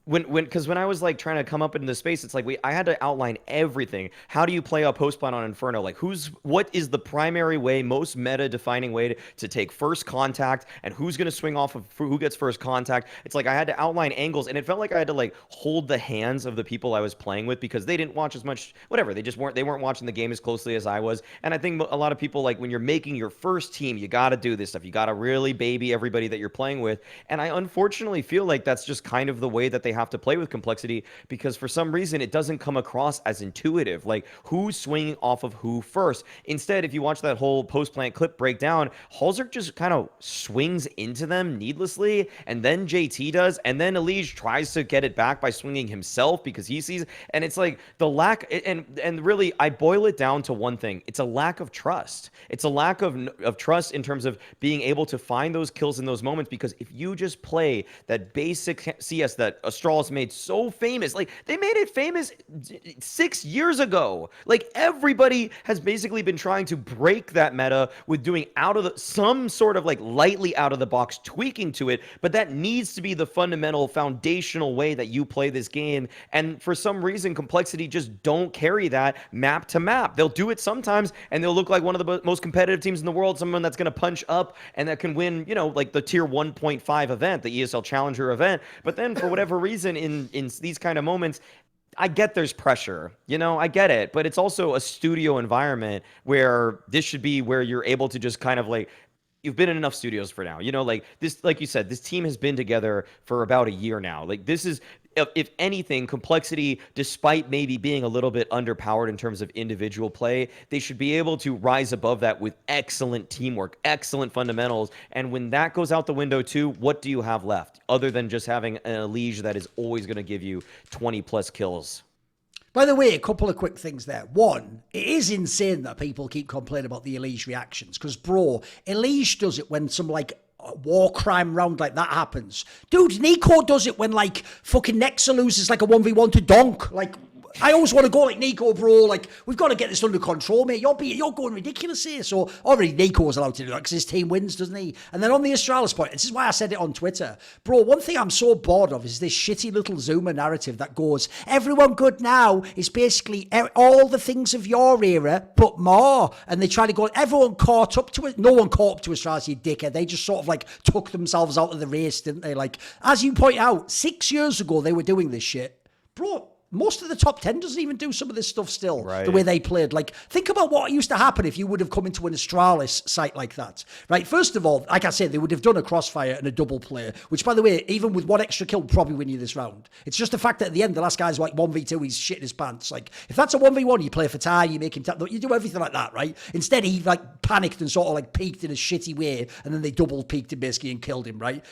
because when I was like trying to come up into the space, it's like I had to outline everything. How do you play a post plan on Inferno? Like what is the primary way, most meta defining way to take first contact, and who's going to swing off of who gets first contact? It's like I had to outline angles, and it felt like I had to like hold the hands of the people I was playing with because they didn't watch as much, whatever. They weren't watching the game as closely as I was. And I think a lot of people, like, when you're making your first team, you got to do this stuff. You got to really baby everybody that you're playing with. And I unfortunately feel like that's just kind of the way that they have to play with Complexity, because for some reason it doesn't come across as intuitive, like who's swinging off of who first. Instead, if you watch that whole post-plant clip breakdown, Halzerk just kind of swings into them needlessly, and then JT does, and then Elige tries to get it back by swinging himself because he sees, and it's like the lack, and really I boil it down to one thing. It's a lack of trust. It's a lack of trust in terms of being able to find those kills in those moments, because if you just play that basic CS that Astralis made so famous, like they made it famous 6 years ago. Like everybody has basically been trying to break that meta with doing some sort of like lightly out of the box tweaking to it, but that needs to be the fundamental foundational way that you play this game. And for some reason, Complexity just don't carry that map to map. They'll do it sometimes and they'll look like one of the most competitive teams in the world, someone that's going to punch up and that can win, like the tier 1.5 event, the ESL Challenger event. But then for whatever reason, in these kind of moments, I get there's pressure, I get it, but it's also a studio environment where this should be where you're able to just kind of like, you've been in enough studios for now, like this, like you said, this team has been together for about a year now. Like this is, if anything, Complexity, despite maybe being a little bit underpowered in terms of individual play, they should be able to rise above that with excellent teamwork, excellent fundamentals. And when that goes out the window too, what do you have left other than just having an Elige that is always going to give you 20 plus kills? By the way, a couple of quick things there. One, it is insane that people keep complaining about the Elige reactions, because, bro, Elige does it when some, like, war crime round like that happens. Dude, Nico does it when, like, fucking Nexa loses, like, a 1v1 to Donk. Like, I always want to go like Nico, bro. Like, we've got to get this under control, mate. You're going ridiculous here. So already Nico was allowed to do that because his team wins, doesn't he? And then on the Astralis point, this is why I said it on Twitter, bro. One thing I'm so bored of is this shitty little Zoomer narrative that goes, everyone good now is basically all the things of your era, but more. And they try to go, everyone caught up to it. No one caught up to Astralis, you dickhead. They just sort of like took themselves out of the race, didn't they? Like, as you point out, 6 years ago they were doing this shit, bro. Most of the top 10 doesn't even do some of this stuff still, right? The way they played. Like, think about what used to happen if you would have come into an Astralis site like that, right? First of all, like I said, they would have done a crossfire and a double play, which, by the way, even with one extra kill, would probably win you this round. It's just the fact that at the end, the last guy's like 1v2, he's shitting his pants. Like, if that's a 1v1, you play for time, you make him tap, you do everything like that, right? Instead, he like panicked and sort of like peeked in a shitty way, and then they double peeked him basically and killed him, right?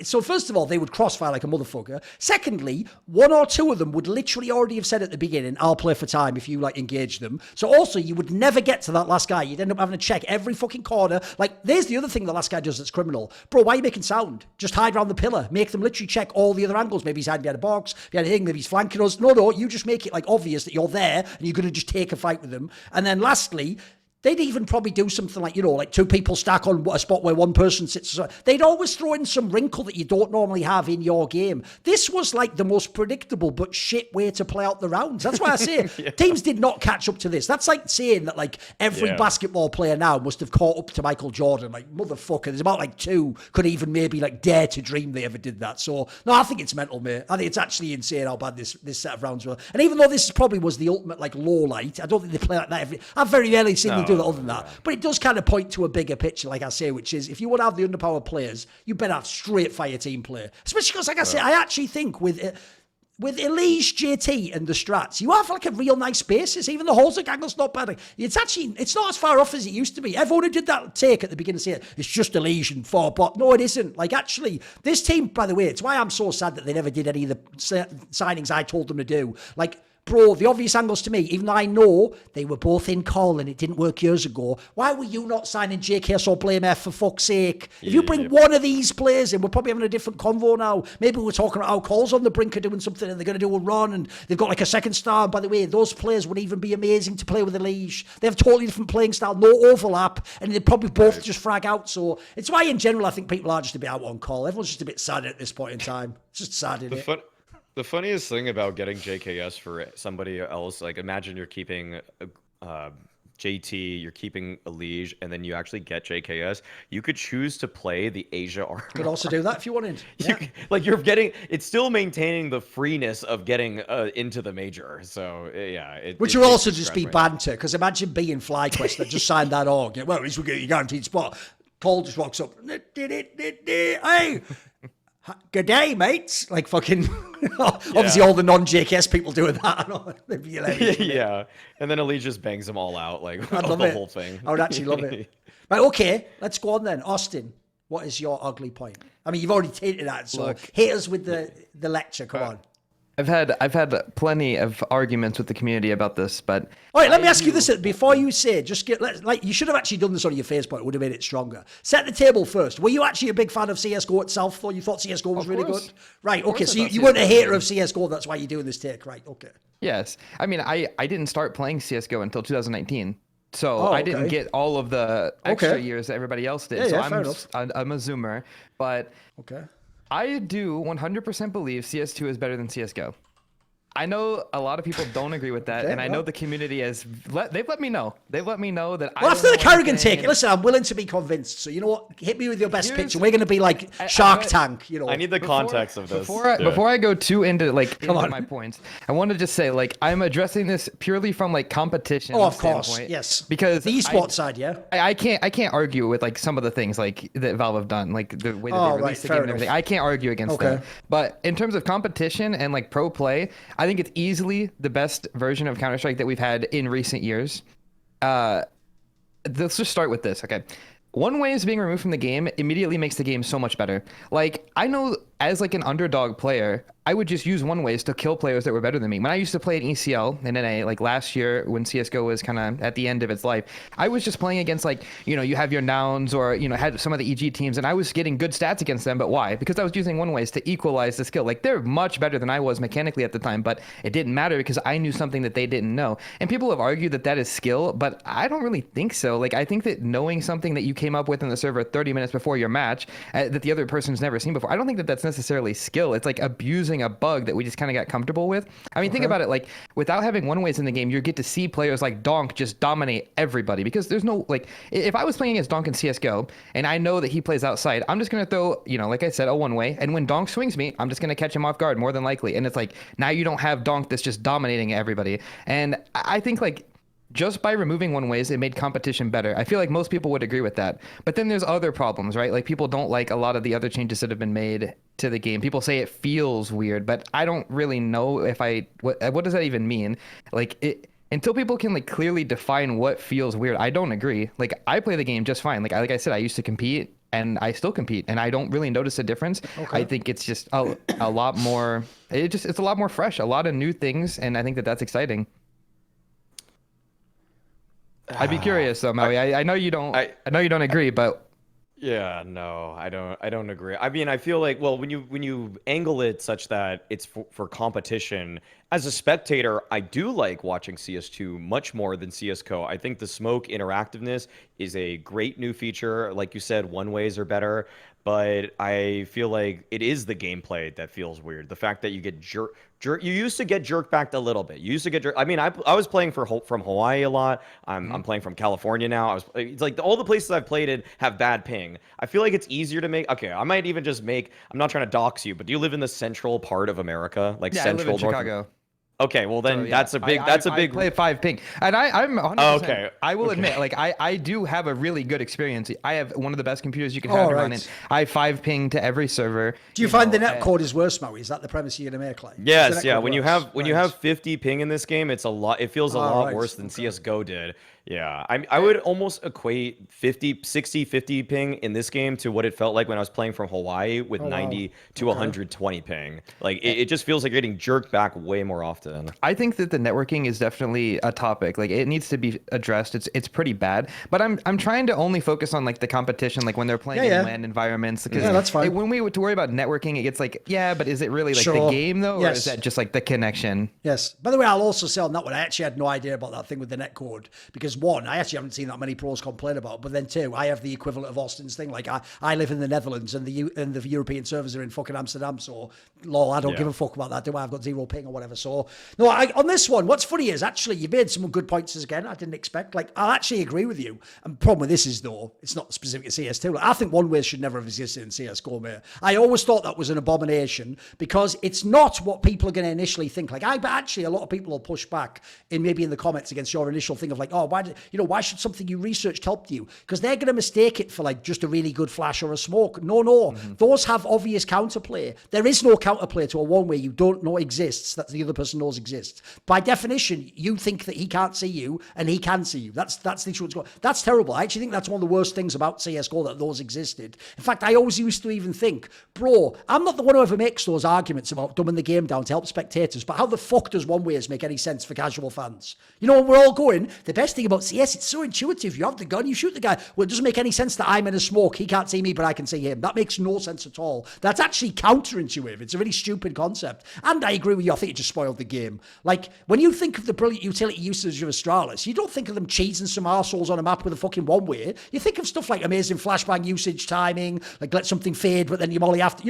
So first of all, they would crossfire like a motherfucker. Secondly, one or two of them would literally already have said at the beginning, I'll play for time if you like engage them. So also you would never get to that last guy. You'd end up having to check every fucking corner. Like, there's the other thing the last guy does that's criminal. Bro, why are you making sound? Just hide around the pillar. Make them literally check all the other angles. Maybe he's hiding behind a box, behind a thing, maybe he's flanking us. No, you just make it like obvious that you're there and you're going to just take a fight with them. And then lastly, they'd even probably do something like, like two people stack on a spot where one person sits. They'd always throw in some wrinkle that you don't normally have in your game. This was like the most predictable but shit way to play out the rounds. That's why I say teams did not catch up to this. That's like saying that like every basketball player now must have caught up to Michael Jordan. Like, motherfucker, there's about like two could even maybe like dare to dream they ever did that. So, no, I think it's mental, mate. I think it's actually insane how bad this set of rounds were. And even though this probably was the ultimate like low light, I don't think they play like that I've very rarely seen them do do that other than that. But it does kind of point to a bigger picture, like I say, which is if you want to have the underpowered players, you better have straight fire team play. Especially because, like I say, I actually think with Elige, JT, and the strats, you have like a real nice basis. Even the Halsey angle's not bad. It's not as far off as it used to be. Everyone who did that take at the beginning said it's just Elige and 4 bot. No, it isn't. Like, actually, this team, by the way, it's why I'm so sad that they never did any of the signings I told them to do. Like, bro, the obvious angles to me, even though I know they were both in call and it didn't work years ago, why were you not signing JKS or Blame F for fuck's sake? If you bring one of these players in, we're probably having a different convo now. Maybe we're talking about how Call's on the brink of doing something and they're going to do a run and they've got like a second star. And by the way, those players would even be amazing to play with Elige. They have totally different playing style, no overlap, and they'd probably both just frag out. So it's why in general I think people are just a bit out on Call. Everyone's just a bit sad at this point in time. It's just sad, isn't it? The funniest thing about getting JKS for somebody else, like imagine you're keeping JT, you're keeping Elige, and then you actually get JKS. You could choose to play the Asia armor. Could also do that if you wanted. Yeah. It's still maintaining the freeness of getting into the major. So yeah, which would also just be banter. Because imagine being FlyQuest that just signed that org. Well, at least we get your guaranteed spot. Paul just walks up. Hey. Good day, mates. Like fucking, obviously all the non-JKS people doing that. Yeah, and then Elite just bangs them all out, like whole thing. I would actually love it. Right, okay, let's go on then. Austin, what is your ugly point? I mean, you've already tainted that, so hit us with the lecture. Come on. I've had plenty of arguments with the community about this, but all right. Let me ask you this before you say. You should have actually done this on your Facebook. It would have made it stronger. Set the table first. Were you actually a big fan of CS:GO itself? Though you thought CS:GO was really good, right? Okay, so you weren't a hater of CS:GO. That's why you're doing this take, right? Okay. Yes, I mean, I didn't start playing CS:GO until 2019. So I didn't get all of the extra years that everybody else did. Yeah, so I'm a Zoomer, but I do 100% believe CS2 is better than CSGO. I know a lot of people don't agree with that, and I know the community they've let me know. They've let me know that. Well, after the karrigan take, listen, I'm willing to be convinced. So you know what? Hit me with your best pitch, and we're going to be like Shark Tank. You know. I need the context of this. Before I go too into my points, I want to just say I'm addressing this purely from competition. Oh, of course, yes. Because the esports side, yeah. I can't argue with some of the things that Valve have done, like the way that they released the game and everything. I can't argue against that. But in terms of competition and pro play, I think it's easily the best version of Counter-Strike that we've had in recent years. Let's just start with this, okay? One way is being removed from the game immediately makes the game so much better. I know as an underdog player, I would just use one ways to kill players that were better than me. When I used to play in ECL and NA, last year when CSGO was kind of at the end of its life, I was just playing against you have your Nouns or, had some of the EG teams, and I was getting good stats against them. But why? Because I was using one ways to equalize the skill. They're much better than I was mechanically at the time, but it didn't matter because I knew something that they didn't know. And people have argued that is skill, but I don't really think so. I think that knowing something that you came up with in the server 30 minutes before your match that the other person's never seen before, I don't think that that's necessarily skill. It's abusing a bug that we just kind of got comfortable with. I mean, think about it. Without having one ways in the game, you get to see players like Donk just dominate everybody because there's no if I was playing against Donk in CSGO and I know that he plays outside, I'm just going to throw, like I said, a one way. And when Donk swings me, I'm just going to catch him off guard more than likely. And it's now you don't have Donk that's just dominating everybody. And I think just by removing one ways, it made competition better. I feel like most people would agree with that. But then there's other problems, right? People don't like a lot of the other changes that have been made to the game. People say it feels weird, but I don't really know what does that even mean? Until people can clearly define what feels weird, I don't agree. I play the game just fine. Like I said, I used to compete and I still compete and I don't really notice a difference. I think it's just a lot more, it's a lot more fresh, a lot of new things. And I think that's exciting. I'd be curious though, Maui. I know you don't. I know you don't agree, but yeah, no, I don't agree. I mean, I feel when you angle it such that it's for competition, as a spectator, I do like watching CS2 much more than CS:GO. I think the smoke interactiveness is a great new feature. Like you said, one ways are better, but I feel like it is the gameplay that feels weird. The fact that you get jerk. You used to get jerk backed a little bit. You used to get jerk. I mean, I was playing from Hawaii a lot. I'm playing from California now. It's all the places I've played in have bad ping. I feel like it's easier to make. Okay, I might even just make. I'm not trying to dox you, but do you live in the central part of America, yeah, central I live in Chicago. Okay, well then So, yeah, that's a I big. play 5 ping, and I'm 100%. Oh, okay. I will Okay. admit, like I do have a really good experience. I have one of the best computers you can Oh, have right. running. I have 5 ping to every server. Do you find the know, net code is worse, Maui? Is that the premise you're gonna make? Like, is the Yes, net yeah. code When you worse? have 50 ping in this game, it's a lot. It feels a lot Right. worse than Okay. CS:GO did. Yeah, I would almost equate 50, 60, 50 ping in this game to what it felt like when I was playing from Hawaii with Oh, wow. 90 to Okay. 120 ping. Like it just feels like you're getting jerked back way more often. I think that the networking is definitely a topic. Like it needs to be addressed. It's pretty bad. But I'm trying to only focus on like the competition, like when they're playing Yeah. in LAN environments. Because Yeah, that's fine. when we were to worry about networking, it gets like, yeah, but is it really like the Sure. game though, or Yes. is that just like the connection? Yes. By the way, I'll also say on that one, I actually had no idea about that thing with the netcode because one, I actually haven't seen that many pros complain about. But then two, I have the equivalent of Austin's thing. Like I live in the Netherlands and the European servers are in fucking Amsterdam. So lol, I don't give a fuck about that, do I? I've got 0 ping or whatever. So no, on this one, what's funny is actually you made some good points again. I didn't expect. Like I'll actually agree with you. And problem with this is though, it's not specific to CS2. Like, I think one way should never have existed in CS:GO, mate. I always thought that was an abomination because it's not what people are going to initially think. Like but actually a lot of people will push back maybe in the comments against your initial thing of like, oh, why should something you researched help you? Because they're going to mistake it for like just a really good flash or a smoke. No. Those have obvious counterplay. There is no counterplay to a one-way you don't know exists that the other person knows exists. By definition, you think that he can't see you and he can see you. That's the issue. That's terrible. I actually think that's one of the worst things about CSGO, that those existed. In fact, I always used to even think, bro, I'm not the one who ever makes those arguments about dumbing the game down to help spectators, but how the fuck does one-ways make any sense for casual fans? You know, when we're all going, the best thing about CS, it's so intuitive. You have the gun, you shoot the guy. Well, it doesn't make any sense that I'm in a smoke. He can't see me, but I can see him. That makes no sense at all. That's actually counterintuitive. It's a really stupid concept. And I agree with you. I think it just spoiled the game. Like, when you think of the brilliant utility usage of Astralis, you don't think of them cheesing some arseholes on a map with a fucking one-way. You think of stuff like amazing flashbang usage, timing, like let something fade, but then you molly after,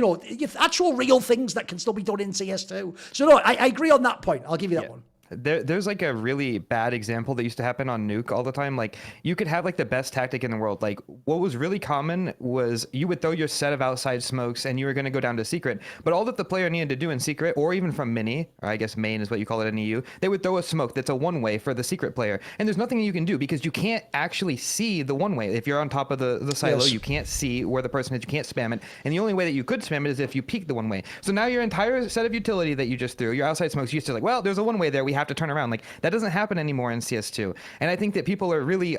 actual real things that can still be done in CS2. So no, I agree on that point. I'll give you that one. There's like a really bad example that used to happen on Nuke all the time. Like you could have like the best tactic in the world. Like what was really common was you would throw your set of outside smokes and you were going to go down to secret. But all that the player needed to do in secret, or even from mini, or I guess main is what you call it in EU, they would throw a smoke that's a one-way for the secret player. And there's nothing you can do because you can't actually see the one-way. If you're on top of the silo, Yes. you can't see where the person is. You can't spam it. And the only way that you could spam it is if you peek the one-way. So now your entire set of utility that you just threw, your outside smokes, you used to like, well, there's a one-way there. We have to turn around. Like that doesn't happen anymore in CS2. And I think that people are really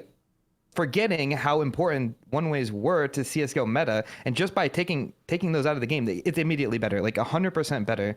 forgetting how important one-ways were to CSGO meta. And just by taking those out of the game, it's immediately better, like 100% better.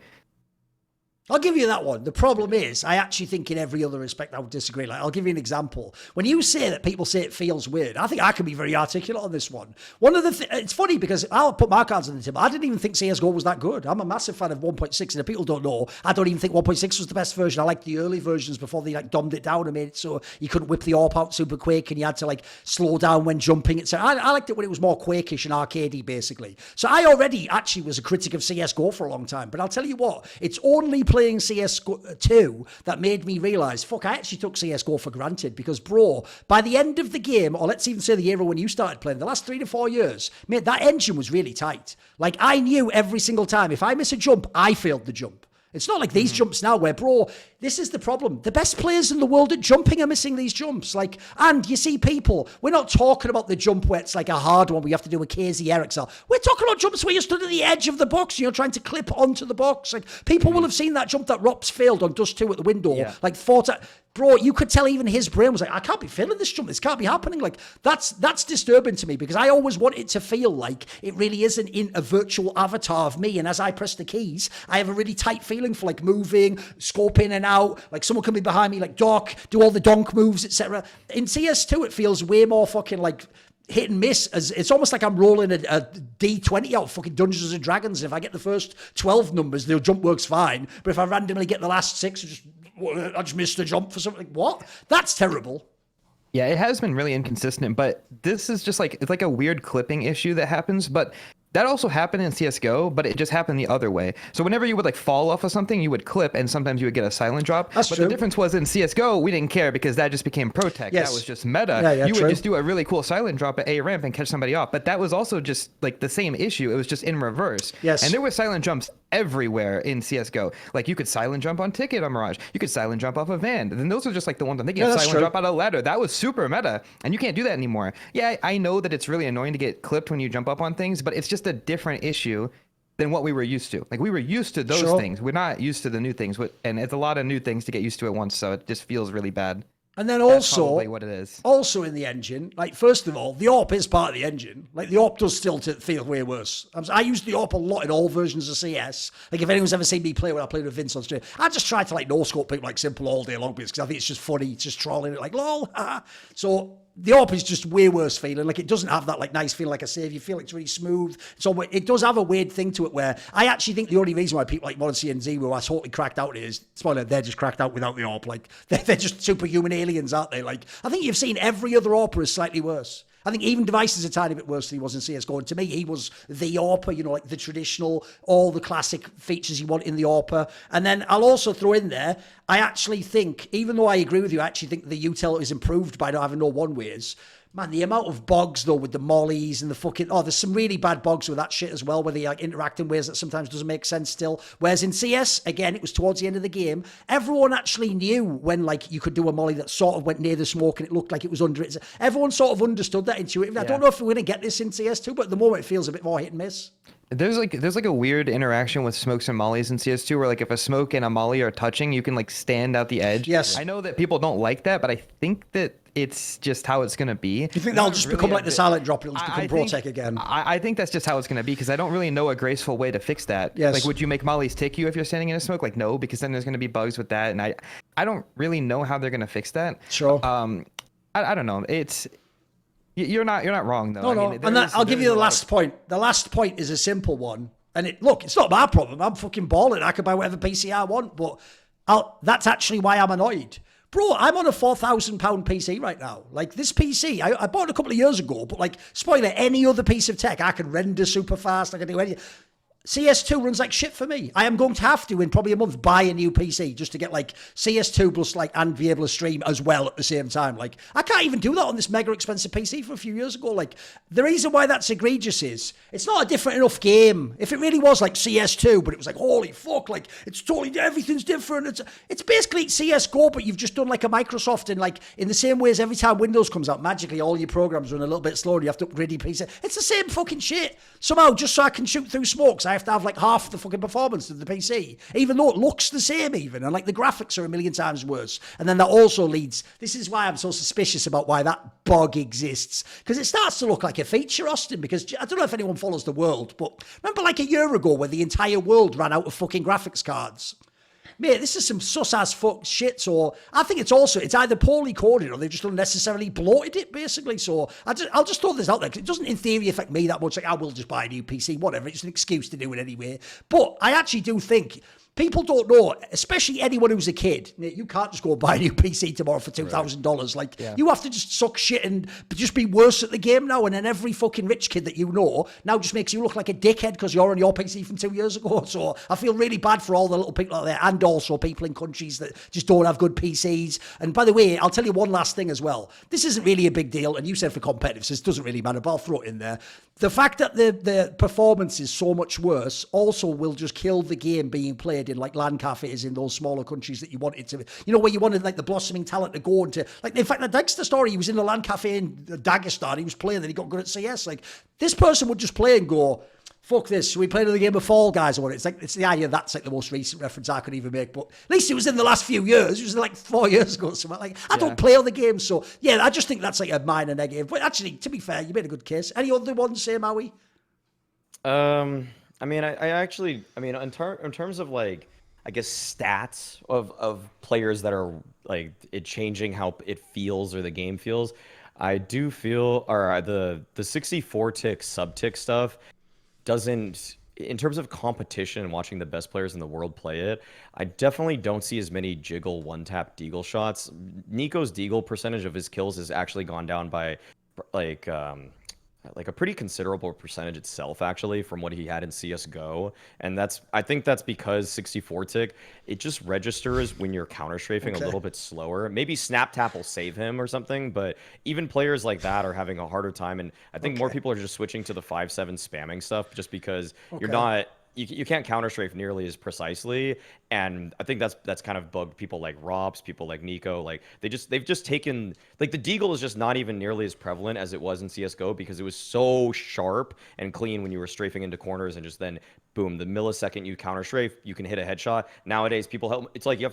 I'll give you that one. The problem is, I actually think in every other respect I would disagree. Like, I'll give you an example. When you say that people say it feels weird, I think I can be very articulate on this one. One of the it's funny because I'll put my cards on the table. I didn't even think CSGO was that good. I'm a massive fan of 1.6, and if people don't know, I don't even think 1.6 was the best version. I liked the early versions before they like dumbed it down and made it so you couldn't whip the AWP out super quick and you had to like slow down when jumping. I liked it when it was more quakish and arcadey, basically. So I already actually was a critic of CSGO for a long time. But I'll tell you what, it's only playing CS2 that made me realise, fuck, I actually took CSGO for granted because, bro, by the end of the game, or let's even say the era when you started playing, the last 3 to 4 years, mate, that engine was really tight. Like, I knew every single time, if I miss a jump, I failed the jump. It's not like these jumps now where, bro, this is the problem. The best players in the world at jumping are missing these jumps. Like, and you see people, we're not talking about the jump where it's like a hard one where you have to do a KZ Ericsson. We're talking about jumps where you're stood at the edge of the box and you're trying to clip onto the box. Like, people will have seen that jump that Rops failed on Dust 2 at the window, like 4 times. Bro, you could tell even his brain was like, I can't be feeling this jump. This can't be happening. Like, that's disturbing to me because I always want it to feel like it really isn't in a virtual avatar of me. And as I press the keys, I have a really tight feeling for like moving, scope in and out. Like someone can be behind me, like dock, do all the donk moves, etc. In CS2, it feels way more fucking like hit and miss. As it's almost like I'm rolling a D20 out fucking Dungeons and Dragons. If I get the first 12 numbers, the jump works fine. But if I randomly get the last 6, I just missed a jump for something. What? That's terrible. Yeah, it has been really inconsistent, but this is just like, it's like a weird clipping issue that happens, but that also happened in CSGO, but it just happened the other way. So whenever you would like fall off of something, you would clip and sometimes you would get a silent drop. That's but true. The difference was in CSGO, we didn't care because that just became pro tech. Yes. That was just meta. Yeah, you true. would just do a really cool silent drop at A ramp and catch somebody off. But that was also just like the same issue. It was just in reverse. Yes. And there were silent jumps everywhere in CS:GO. Like you could silent jump on Ticket on Mirage. You could silent jump off a van. And those are just like the ones I'm thinking of. that's Silent true. jump out of a ladder. That was super meta. And you can't do that anymore. Yeah, I know that it's really annoying to get clipped when you jump up on things, but it's just a different issue than what we were used to. Like we were used to those things. We're not used to the new things. And it's a lot of new things to get used to at once. So it just feels really bad. And then That's also, probably what it is. also in the engine, like first of all, the AWP is part of the engine. Like the AWP does still feel way worse. I use the AWP a lot in all versions of CS. Like if anyone's ever seen me play when I played with Vince on stream, I just try to like no scope people like simple all day long because I think it's just funny. It's just trolling it like lol. So the AWP is just way worse feeling. Like it doesn't have that like nice feeling like a save. You feel like it's really smooth. So it does have a weird thing to it where I actually think the only reason why people like Monty and Z are totally cracked out is, spoiler, they're just cracked out without the AWP. Like they're just superhuman aliens, aren't they? Like I think you've seen every other AWPer is slightly worse. I think even Device is a tiny bit worse than he was in CSGO. And to me, he was the AWPer, you know, like the traditional, all the classic features you want in the AWPer. And then I'll also throw in there, I actually think, even though I agree with you, I actually think the utility is improved by not having no one-ways. Man, the amount of bogs, though, with the mollies and the fucking... Oh, there's some really bad bogs with that shit as well, where they like, interact in ways that sometimes doesn't make sense still. Whereas in CS, again, it was towards the end of the game, everyone actually knew when, like, you could do a molly that sort of went near the smoke and it looked like it was under it. Everyone sort of understood that intuitively. I don't know if we're going to get this in CS2, but at the moment it feels a bit more hit and miss. There's like a weird interaction with smokes and mollies in CS2 where like if a smoke and a molly are touching, you can like stand out the edge. Yes. I know that people don't like that, but I think that it's just how it's going to be. You think that'll just become like the silent drop and it'll just become pro tech again? I think that's just how it's going to be because I don't really know a graceful way to fix that. Yes. Like, would you make mollies tick you if you're standing in a smoke? Like, no, because then there's going to be bugs with that. And I don't really know how they're going to fix that. Sure. I don't know. You're not wrong though. No. And I'll give you the last point. The last point is a simple one. And it's not my problem. I'm fucking balling. I can buy whatever PC I want, but that's actually why I'm annoyed. Bro, I'm on a £4,000 PC right now. Like this PC, I bought it a couple of years ago, but like, spoiler, any other piece of tech, I can render super fast, I can do anything. CS2 runs like shit for me. I am going to have to, in probably a month, buy a new PC just to get like CS2 plus like, and be able to stream as well at the same time. Like, I can't even do that on this mega expensive PC from a few years ago. Like, the reason why that's egregious is it's not a different enough game. If it really was like CS2, but it was like, holy fuck, like, it's totally, everything's different. It's basically CSGO, but you've just done like a Microsoft and like, in the same way as every time Windows comes out, magically all your programs run a little bit slower. You have to upgrade your PC. It's the same fucking shit. Somehow, just so I can shoot through smokes, I have to have like half the fucking performance of the PC, even though it looks the same even, and like the graphics are a million times worse. And then that also leads, this is why I'm so suspicious about why that bug exists, because it starts to look like a feature, Austin, because I don't know if anyone follows the world, but remember like a year ago where the entire world ran out of fucking graphics cards? Mate, this is some sus-ass fuck shit, so I think it's either poorly coded or they've just unnecessarily bloated it, basically, so I'll just throw this out there, because it doesn't in theory affect me that much, like I will just buy a new PC, whatever, it's an excuse to do it anyway, but I actually do think people don't know, especially anyone who's a kid. You can't just go and buy a new PC tomorrow for $2,000. Like, you have to just suck shit and just be worse at the game now. And then every fucking rich kid that you know now just makes you look like a dickhead because you're on your PC from 2 years ago. So I feel really bad for all the little people out there and also people in countries that just don't have good PCs. And by the way, I'll tell you one last thing as well. This isn't really a big deal. And you said for competitiveness, this doesn't really matter, but I'll throw it in there. The fact that the performance is so much worse also will just kill the game being played in like LAN cafes in those smaller countries that you want it to, you know, where you wanted like the blossoming talent to go into, like in fact the Degster story, he was in the LAN cafe in Dagestan, he was playing and he got good at CS. Like this person would just play and go, fuck this, should we play another game of Fall Guys or what? It's the idea that's like the most recent reference I could even make, but at least it was in the last few years. It was like 4 years ago or something. Like I don't play other games, so yeah, I just think that's like a minor negative. But actually, to be fair, you made a good case. Any other ones, say, Maui? I mean, in terms of like, I guess stats of players that are like it changing how it feels or the game feels, I do feel, or the 64 tick sub tick stuff doesn't, in terms of competition and watching the best players in the world play it, I definitely don't see as many jiggle one tap deagle shots. Nico's deagle percentage of his kills has actually gone down by like a pretty considerable percentage itself, actually, from what he had in CSGO. And I think that's because 64 tick, it just registers when you're counter strafing a little bit slower. Maybe snap tap will save him or something, but even players like that are having a harder time. And I think more people are just switching to the 5-7 spamming stuff just because you're not you can't counter strafe nearly as precisely, and I think that's kind of bugged people like Robs, people like Nico. Like they've just taken, like, the deagle is just not even nearly as prevalent as it was in CS:GO because it was so sharp and clean when you were strafing into corners and just then boom, the millisecond you counter strafe, you can hit a headshot. Nowadays, people help. It's like you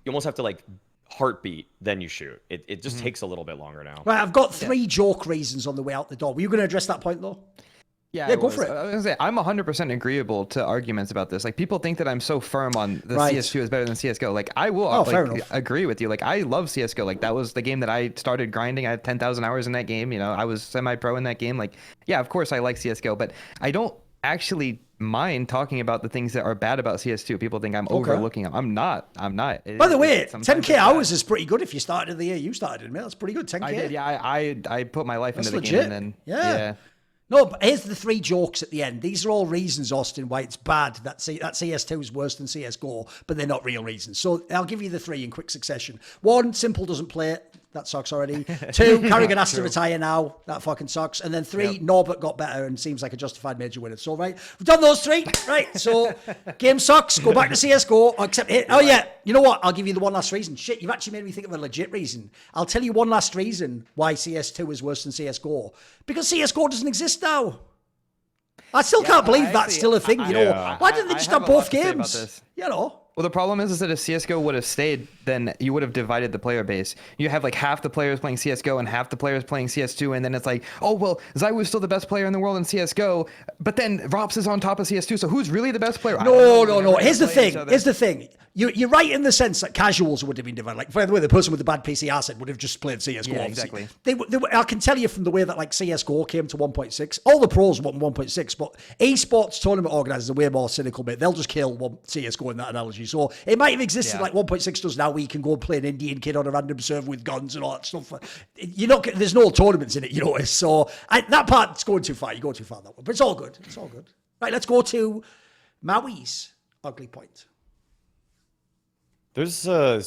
almost have to like heartbeat, then you shoot. It just takes a little bit longer now. Right, I've got 3 joke reasons on the way out the door. Were you going to address that point though? Yeah, go for it. I was gonna say, I'm 100% agreeable to arguments about this. Like, people think that I'm so firm on the Right. CS2 is better than CSGO. Like, I will fair enough. agree with you. Like, I love CSGO. Like, that was the game that I started grinding. I had 10,000 hours in that game. You know, I was semi-pro in that game. Like, yeah, of course I like CSGO, but I don't actually mind talking about the things that are bad about CS2. People think I'm overlooking them. I'm not. By the way, Sometimes 10k hours is pretty good if you started the year you started in, mate. That's pretty good, 10k. I did, yeah. I put my life That's into the legit. game, and then Yeah. No, but here's the 3 jokes at the end. These are all reasons, Austin, why it's bad that CS2 is worse than CSGO, but they're not real reasons. So I'll give you the 3 in quick succession. 1, Simple doesn't play it. That sucks already. 2, karrigan has to retire now. That fucking sucks. And then 3, Norbert got better and seems like a justified major winner. So, right, we've done those 3. Right, so game sucks. Go back to CSGO. Except, oh yeah, you know what? I'll give you the one last reason. Shit, you've actually made me think of a legit reason. I'll tell you one last reason why CS2 is worse than CSGO. Because CSGO doesn't exist now. I still can't believe that's still a thing, you know. Why didn't they just have both games? You know. Well, the problem is that if CSGO would have stayed, then you would have divided the player base. You have like half the players playing CSGO and half the players playing CS2, and then it's like, oh, well, ZywOo's still the best player in the world in CSGO, but then Rops is on top of CS2, so who's really the best player? No. Here's the thing. You're right in the sense that casuals would have been divided. Like, by the way, the person with the bad PC asset would have just played CSGO. Yeah, obviously. exactly. I can tell you from the way that like CSGO came to 1.6, all the pros want 1.6, but esports tournament organizers are way more cynical, mate. They'll just kill CSGO in that analogy. So it might have existed like 1.6 does now, where you can go and play an Indian kid on a random server with guns and all that stuff. There's no tournaments in it, you know. So that part's going too far. You go too far that way, but it's all good. It's all good. Right, let's go to Maui's ugly point. There's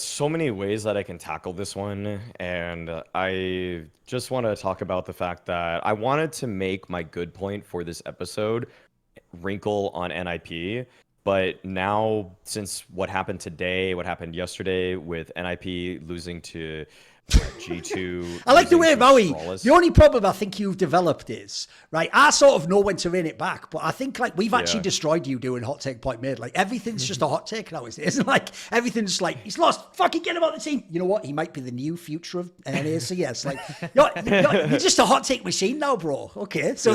so many ways that I can tackle this one, and I just want to talk about the fact that I wanted to make my good point for this episode wrinkle on NIP, but now, since what happened today, what happened yesterday with NIP losing to G2. I like the way, Maui, Strawless. the only problem I think you've developed is, right, I sort of know when to rein it back, but I think like we've actually destroyed you doing hot take point made. Like everything's just a hot take now, isn't like everything's like, he's lost, fucking get him out the team. You know what? He might be the new future of NACS. Like, you're just a hot take machine now, bro. Okay. So,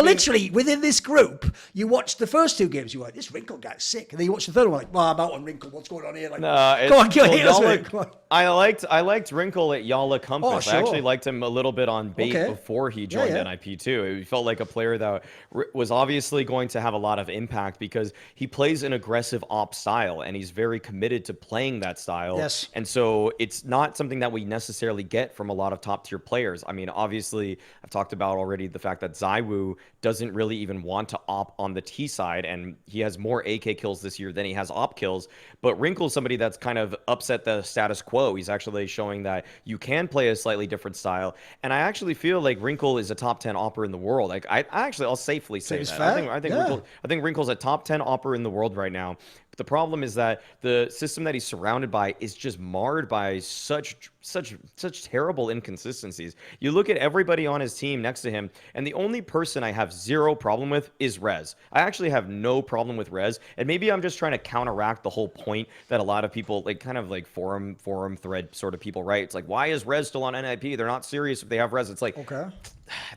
literally within this group, you watched the first 2 games, you were like, this Wrinkle guy's sick. And then you watch the third one, like, well, I'm out on Wrinkle. What's going on here? Like, go on, hit us with it. Come on. I liked Wrinkle at Yala Compass. Oh, sure. I actually liked him a little bit on bait before he joined NIP too. It felt like a player that was obviously going to have a lot of impact because he plays an aggressive op style and he's very committed to playing that style. Yes. And so it's not something that we necessarily get from a lot of top tier players. I mean, obviously, I've talked about already the fact that ZywOo doesn't really even want to op on the T side, and he has more AK kills this year than he has op kills. But Wrinkle's somebody that's kind of upset the status quo. He's actually showing that you can play a slightly different style. And I actually feel like Wrinkle is a top 10 opper in the world. Like I'll safely say that. I think Wrinkle's a top 10 opper in the world right now. But the problem is that the system that he's surrounded by is just marred by such terrible inconsistencies. You look at everybody on his team next to him, and the only person I have zero problem with is Rez. I actually have no problem with Rez, and maybe I'm just trying to counteract the whole point that a lot of people, like kind of like forum thread sort of people write. It's like, why is Rez still on NIP? They're not serious if they have Rez. It's like, okay.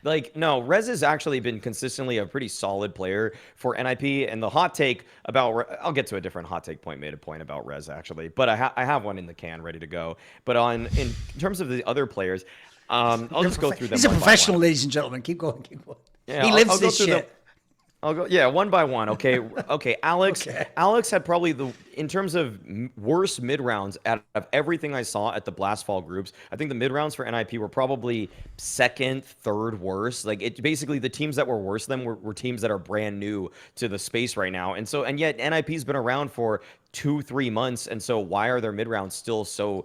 Like, no, Rez has actually been consistently a pretty solid player for NIP, and the hot take about, I'll get to a different hot take point, made a point about Rez actually, but I have one in the can ready to go. But in terms of the other players, I'll just go through them. He's a one by professional, one. ladies and gentlemen. Keep going. Yeah, he lives I'll this shit. I'll go, one by one. Okay, Alex. Okay. Alex had probably in terms of worst mid rounds out of everything I saw at the Blast Fall groups. I think the mid rounds for NIP were probably second, third worst. Like it basically the teams that were worse than were teams that are brand new to the space right now. And yet NIP's been around for 2-3 months, and so why are their mid rounds still so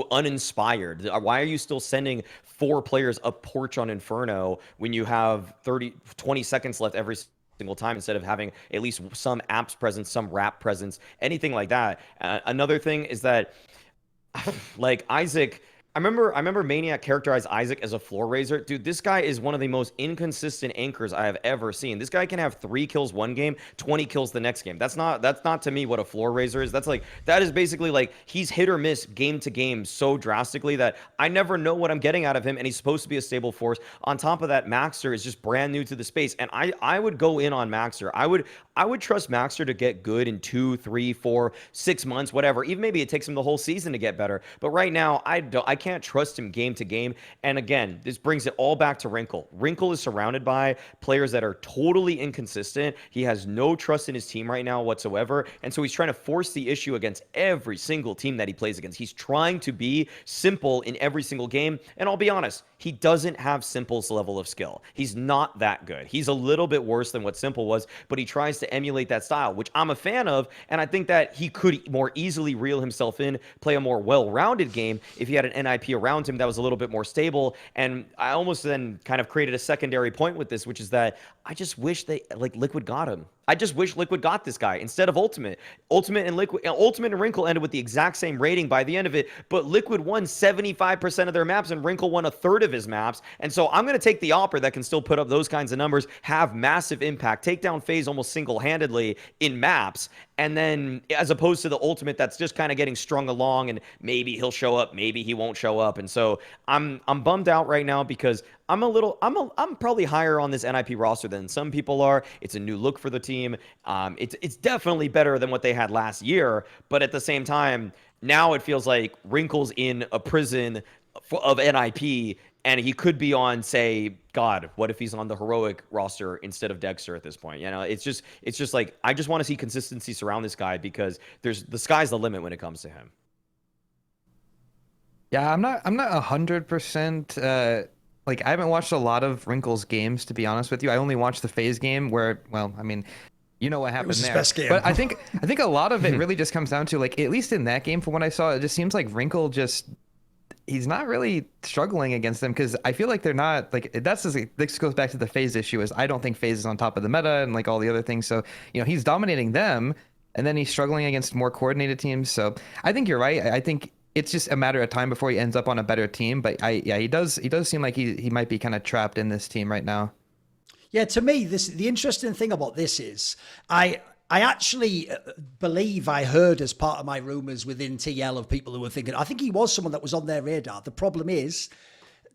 uninspired? Why are you still sending 4 players up porch on Inferno when you have 20 seconds left every single time instead of having at least some apps presence, some wrap presence, anything like that. Another thing is that like Isaac, I remember Maniac characterized Isaac as a floor raiser. Dude, this guy is one of the most inconsistent anchors I have ever seen. This guy can have 3 kills one game, 20 kills the next game. That's not to me what a floor raiser is. That is basically like he's hit or miss game to game so drastically that I never know what I'm getting out of him, and he's supposed to be a stable force. On top of that, Maxter is just brand new to the space, and I would go in on Maxter. I would trust Maxter to get good in 2, 3, 4, 6 months, whatever. Even maybe it takes him the whole season to get better. But right now, I can't trust him game to game. And again, this brings it all back to Wrinkle. Wrinkle is surrounded by players that are totally inconsistent. He has no trust in his team right now whatsoever. And so he's trying to force the issue against every single team that he plays against. He's trying to be simple in every single game. And I'll be honest, he doesn't have Simple's level of skill. He's not that good. He's a little bit worse than what Simple was, but he tries to emulate that style, which I'm a fan of. And I think that he could more easily reel himself in, play a more well-rounded game if he had an NIP around him that was a little bit more stable. And I almost then kind of created a secondary point with this, which is that I just wish Liquid got him. I just wish Liquid got this guy instead of Ultimate. Ultimate and Wrinkle ended with the exact same rating by the end of it, but Liquid won 75% of their maps and Wrinkle won a third of his maps. And so I'm going to take the Opera that can still put up those kinds of numbers, have massive impact, take down FaZe almost single-handedly in maps, and then as opposed to the Ultimate that's just kind of getting strung along and maybe he'll show up, maybe he won't show up. And so I'm bummed out right now because I'm probably higher on this NIP roster than some people are. It's a new look for the team. It's definitely better than what they had last year, but at the same time, now it feels like Wrinkle's in a prison of NIP, and he could be on, say, God, what if he's on the heroic roster instead of degster at this point? You know, it's just like I just want to see consistency surround this guy because the sky's the limit when it comes to him. Yeah, I'm not 100%. Like, I haven't watched a lot of Wrinkle's games, to be honest with you. I only watched the FaZe game where, well, I mean, you know what happened there. Best game. But I think a lot of it really just comes down to, like, at least in that game, from what I saw, it just seems like Wrinkle he's not really struggling against them because I feel like they're not, like, this goes back to the FaZe issue, is I don't think FaZe is on top of the meta and, like, all the other things. So, you know, he's dominating them and then he's struggling against more coordinated teams. So I think you're right. I think it's just a matter of time before he ends up on a better team. But he does seem like he might be kind of trapped in this team right now. Yeah, to me, the interesting thing about this is I actually believe I heard as part of my rumors within TL of people who were thinking, I think he was someone that was on their radar. The problem is,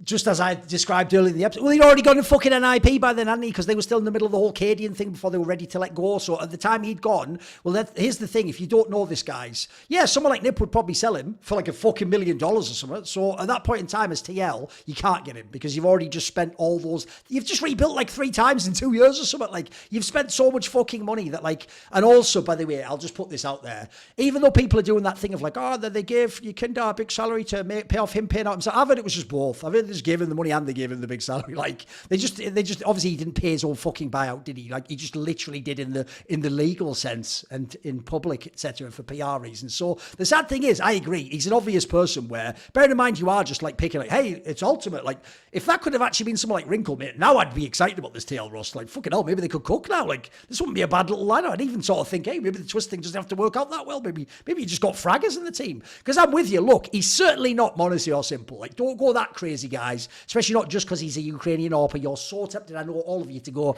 just as I described earlier in the episode, well, he'd already gone in fucking NIP by then, hadn't he? Because they were still in the middle of the whole Cadian thing before they were ready to let go. So at the time he'd gone, well, here's the thing. If you don't know this, guys, yeah, someone like Nip would probably sell him for like a fucking $1 million or something. So at that point in time as TL, you can't get him because you've already just spent all those, you've just rebuilt like 3 times in 2 years or something. Like, you've spent so much fucking money that, like, and also, by the way, I'll just put this out there. Even though people are doing that thing of like, oh, that they give Yukindar a big salary to pay off him paying out himself. I've heard it was just both. I've heard they just gave him the money and they gave him the big salary. Like, they just obviously he didn't pay his own fucking buyout, did he? Like, he just literally did in the legal sense and in public, etc., for PR reasons. So the sad thing is, I agree, he's an obvious person where, bearing in mind you are just like picking like, hey, it's Ultimate. Like, if that could have actually been someone like Wrinkle, mate, now I'd be excited about this TL roster. Like, fucking hell, maybe they could cook now. Like, this wouldn't be a bad little lineup. I'd even sort of think, hey, maybe the twist thing doesn't have to work out that well. Maybe you just got fraggers in the team. Because I'm with you. Look, he's certainly not MonteCristo or Simple. Like, don't go that crazy, guys. Especially not just because he's a Ukrainian AWP. You're so tempted, I know, all of you to go,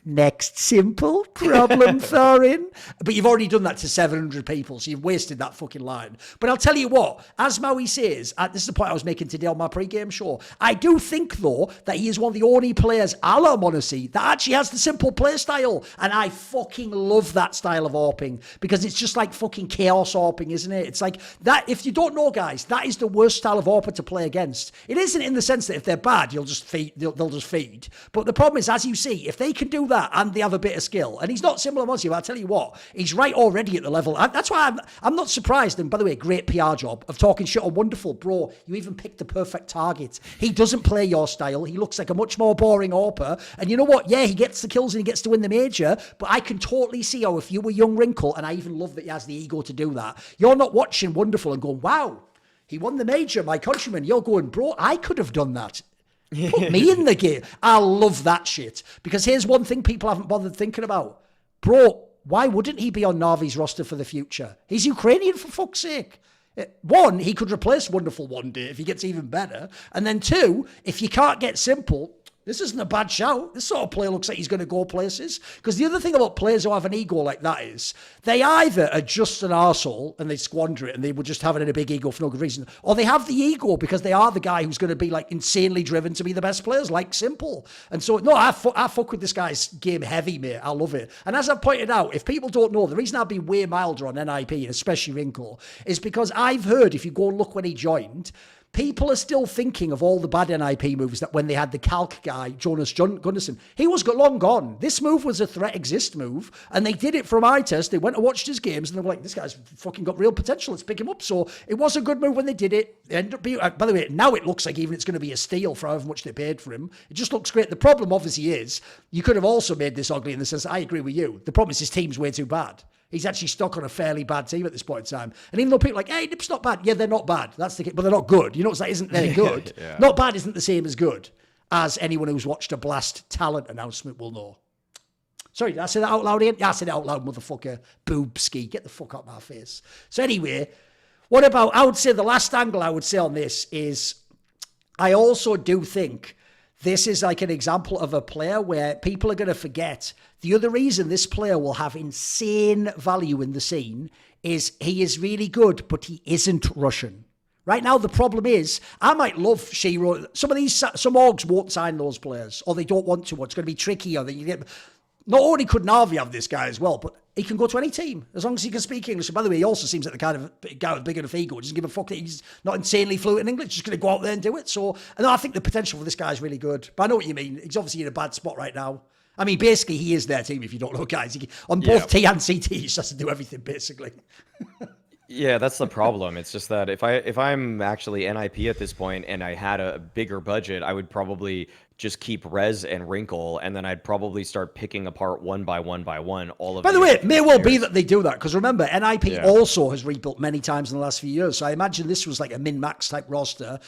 next Simple problem, Thorin. But you've already done that to 700 people, so you've wasted that fucking line. But I'll tell you what, as Maui says, this is the point I was making today on my pre-game show, I do think, though, that he is one of the only players a la MonteCristo that actually has the Simple play style. And I fucking love that style of AWPing because it's just like fucking chaos AWPing, isn't it? It's like that. If you don't know, guys, that is the worst style of AWPer to play against. It isn't in the sense that if they're bad, you'll just feed, they'll just feed. But the problem is, as you see, if they can do that and they have a bit of skill, and he's not similar to MonteCristo, but I'll tell you what, he's right already at the level. That's why I'm not surprised. And by the way, great PR job of talking shit on Wonderful. Bro, you even picked the perfect target. He doesn't play your style. He looks like a much more boring AWPer. And you know what? Yeah, he gets the kills and he gets to win the major, but I can totally see how if you were young Wrinkle, and I even love that he has the ego to do that, you're not watching Wonderful and going, wow, he won the major, my countryman. You're going, bro, I could have done that. Put me in the game. I love that shit. Because here's one thing people haven't bothered thinking about. Bro, why wouldn't he be on Navi's roster for the future? He's Ukrainian, for fuck's sake. One, he could replace Wonderful one day if he gets even better. And then two, if you can't get Simple, this isn't a bad shout. This sort of player looks like he's going to go places. Because the other thing about players who have an ego like that is they either are just an arsehole and they squander it and they would just have it in a big ego for no good reason, or they have the ego because they are the guy who's going to be like insanely driven to be the best players, like Simple. And so, no, I fuck with this guy's game heavy, mate. I love it. And as I've pointed out, if people don't know, the reason I've been way milder on NIP, especially Wrinkle, is because I've heard, if you go and look when he joined, people are still thinking of all the bad NIP moves that when they had the calc guy, Jonas Gunnarsson, he was long gone. This move was a threat exist move, and they did it from eye test. They went and watched his games, and they were like, this guy's fucking got real potential. Let's pick him up. So it was a good move when they did it. It ended up being, by the way, now it looks like even it's going to be a steal for however much they paid for him. It just looks great. The problem, obviously, is you could have also made this ugly in the sense, I agree with you. The problem is his team's way too bad. He's actually stuck on a fairly bad team at this point in time. And even though people are like, hey, Nip's not bad. Yeah, they're not bad. That's the case. But they're not good. You know, that isn't they're good. Yeah. Not bad isn't the same as good, as anyone who's watched a Blast talent announcement will know. Sorry, did I say that out loud again? Yeah, I said it out loud, motherfucker. Boobski. Get the fuck out of my face. So anyway, what about, I would say the last angle I would say on this is, I also do think this is like an example of a player where people are going to forget. The other reason this player will have insane value in the scene is he is really good, but he isn't Russian. Right now, the problem is, I might love Shiro. Some orgs won't sign those players, or they don't want to, or it's going to be tricky, or they get. Not only could Navi have this guy as well, but he can go to any team as long as he can speak English. And by the way, he also seems like the kind of guy with big enough ego. He doesn't give a fuck that he's not insanely fluent in English. Just going to go out there and do it. So, and I think the potential for this guy is really good. But I know what you mean. He's obviously in a bad spot right now. I mean, basically, he is their team if you don't know, guys. On both T and CT, he just has to do everything, basically. Yeah, that's the problem. It's just that if I'm actually NIP at this point and I had a bigger budget, I would probably just keep Rez and Wrinkle, and then I'd probably start picking apart one by one all of. By the way, it may well be that they do that, because remember, NIP also has rebuilt many times in the last few years. So I imagine this was like a min-max type roster,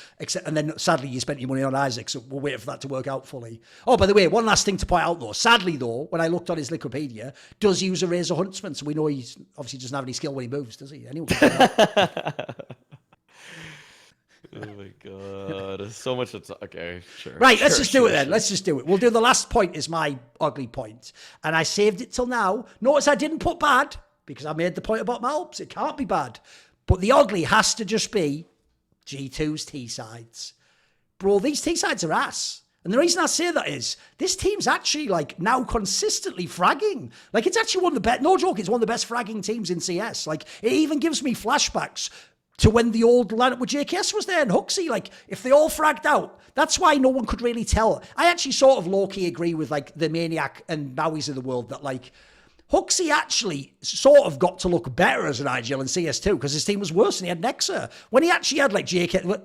and then sadly you spent your money on Isaac, so we'll wait for that to work out fully. Oh, by the way, one last thing to point out though. Sadly though, when I looked on his Wikipedia, does use a Razor Huntsman, so we know he obviously doesn't have any skill when he moves, does he? Anyone can do that. Oh my god, so much. Okay, sure. Right, let's just do it then. Let's just do it. We'll do the last point is my ugly point, and I saved it till now. Notice I didn't put bad because I made the point about malbs. It can't be bad, but the ugly has to just be G2's T-sides. Bro, these T-sides are ass. And the reason I say that is this team's actually like now consistently fragging. Like it's actually one of the best, no joke, it's one of the best fragging teams in CS. Like it even gives me flashbacks to when the old lineup with JKS was there and Huxley. Like if they all fragged out, that's why no one could really tell. I actually sort of low-key agree with like the Maniac and Mauis of the world that like Huxley actually sort of got to look better as an IGL in CS2 because his team was worse and he had Nexa. When he actually had like JK,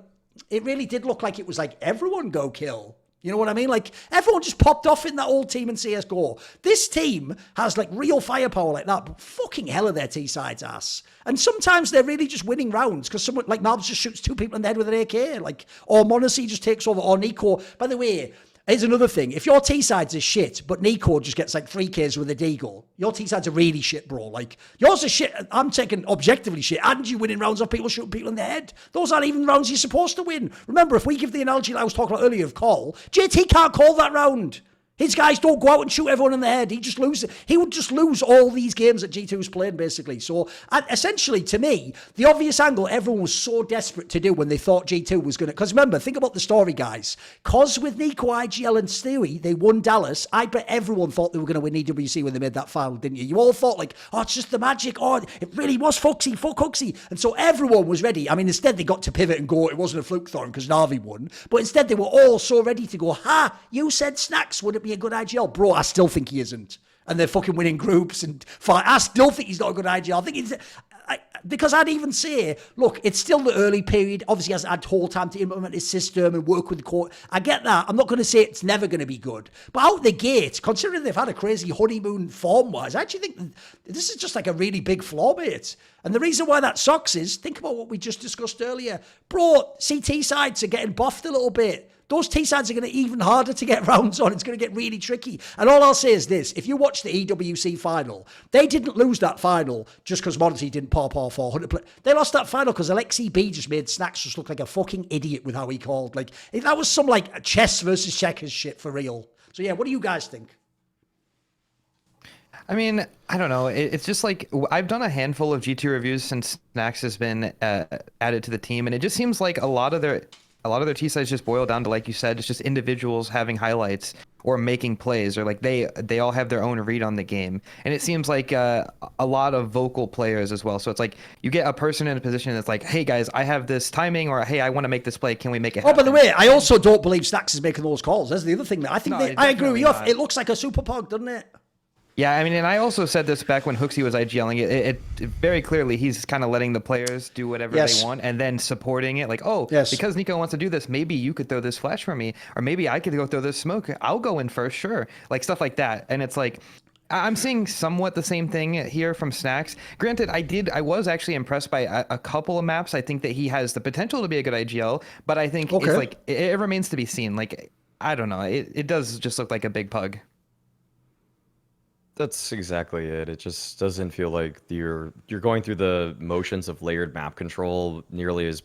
it really did look like it was like everyone go kill. You know what I mean? Like, everyone just popped off in that old team in CSGO. This team has, like, real firepower like that, but fucking hell are their T-sides ass. And sometimes they're really just winning rounds, because someone, like, malbs just shoots two people in the head with an AK, like, or MonteCristo just takes over, or Nico. By the way, here's another thing. If your T-sides is shit, but Nico just gets, like, 3Ks with a deagle, your T-sides are really shit, bro. Like, yours are shit. I'm taking objectively shit, and you winning rounds off people shooting people in the head. Those aren't even rounds you're supposed to win. Remember, if we give the analogy that I was talking about earlier of call, JT can't call that round. His guys don't go out and shoot everyone in the head. He just loses. He would just lose all these games that G2's playing, basically. So, essentially, to me, the obvious angle everyone was so desperate to do when they thought G2 was going to... Because remember, think about the story, guys. Because with Nico, IGL, and Stewie, they won Dallas. I bet everyone thought they were going to win EWC when they made that final, didn't you? You all thought, like, oh, it's just the magic. Oh, it really was Fuxy, fuck Huxy. And so everyone was ready. I mean, instead, they got to pivot and go, it wasn't a fluke, Thorin, because Navi won. But instead, they were all so ready to go, ha, you said Snacks, would it be a good IGL? Bro, I still think he isn't. And they're fucking winning groups and fight. I still think he's not a good IGL. I think it's... because I'd even say, look, it's still the early period. Obviously, he hasn't had whole time to implement his system and work with the court. I get that. I'm not going to say it's never going to be good. But out the gate, considering they've had a crazy honeymoon form-wise, I actually think this is just like a really big flaw, mate. And the reason why that sucks is, think about what we just discussed earlier. Bro, CT sides are getting buffed a little bit. those T-sides are going to be even harder to get rounds on. It's going to get really tricky. And all I'll say is this. If you watch the EWC final, they didn't lose that final just because Monty didn't pop off 400. They lost that final because Alexi B just made Snacks just look like a fucking idiot with how he called. Like, that was some, like, chess versus checkers shit for real. So, yeah, what do you guys think? I mean, I don't know. It's just like I've done a handful of GT reviews since Snacks has been added to the team, and it just seems like a lot of their T-sides just boil down to, like you said, it's just individuals having highlights or making plays, or like they all have their own read on the game. And it seems like a lot of vocal players as well. So it's like you get a person in a position that's like, hey guys, I have this timing, or hey, I want to make this play. Can we make it happen? Oh, by the way, I also don't believe Snacks is making those calls. That's the other thing. I think I agree with you. Not. It looks like a super pog, doesn't it? Yeah, I mean, and I also said this back when Hooksy was IGLing it. It very clearly, he's kind of letting the players do whatever they want and then supporting it. Like, because Nico wants to do this, maybe you could throw this flash for me, or maybe I could go throw this smoke. I'll go in first, sure. Like, stuff like that. And it's like, I'm seeing somewhat the same thing here from Snacks. Granted, I was actually impressed by a couple of maps. I think that he has the potential to be a good IGL, but I think it's like, it remains to be seen. Like, I don't know. It does just look like a big pug. That's exactly it. It just doesn't feel like you're going through the motions of layered map control nearly as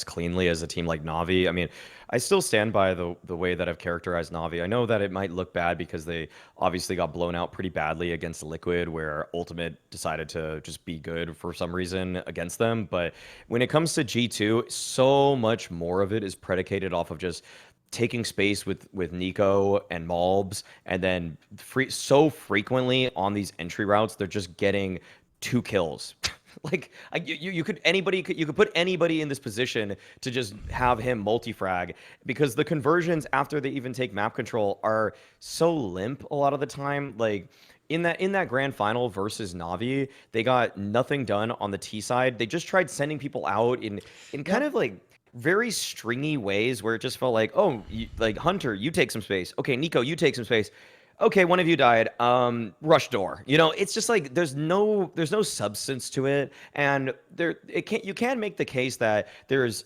cleanly as a team like Na'Vi. I mean, I still stand by the way that I've characterized Na'Vi. I know that it might look bad because they obviously got blown out pretty badly against Liquid, where Ultimate decided to just be good for some reason against them. But when it comes to G2, so much more of it is predicated off of just taking space with Nico and malbs, and then so frequently on these entry routes, they're just getting 2 kills. Like, you could put anybody in this position to just have him multi-frag, because the conversions after they even take map control are so limp a lot of the time. Like, in that grand final versus Na'Vi, they got nothing done on the T side. They just tried sending people out in kind of like very stringy ways, where it just felt like, like Hunter, you take some space. Okay, Nico, you take some space. Okay, one of you died. Rush door. You know, it's just like there's no substance to it, and you can make the case that there's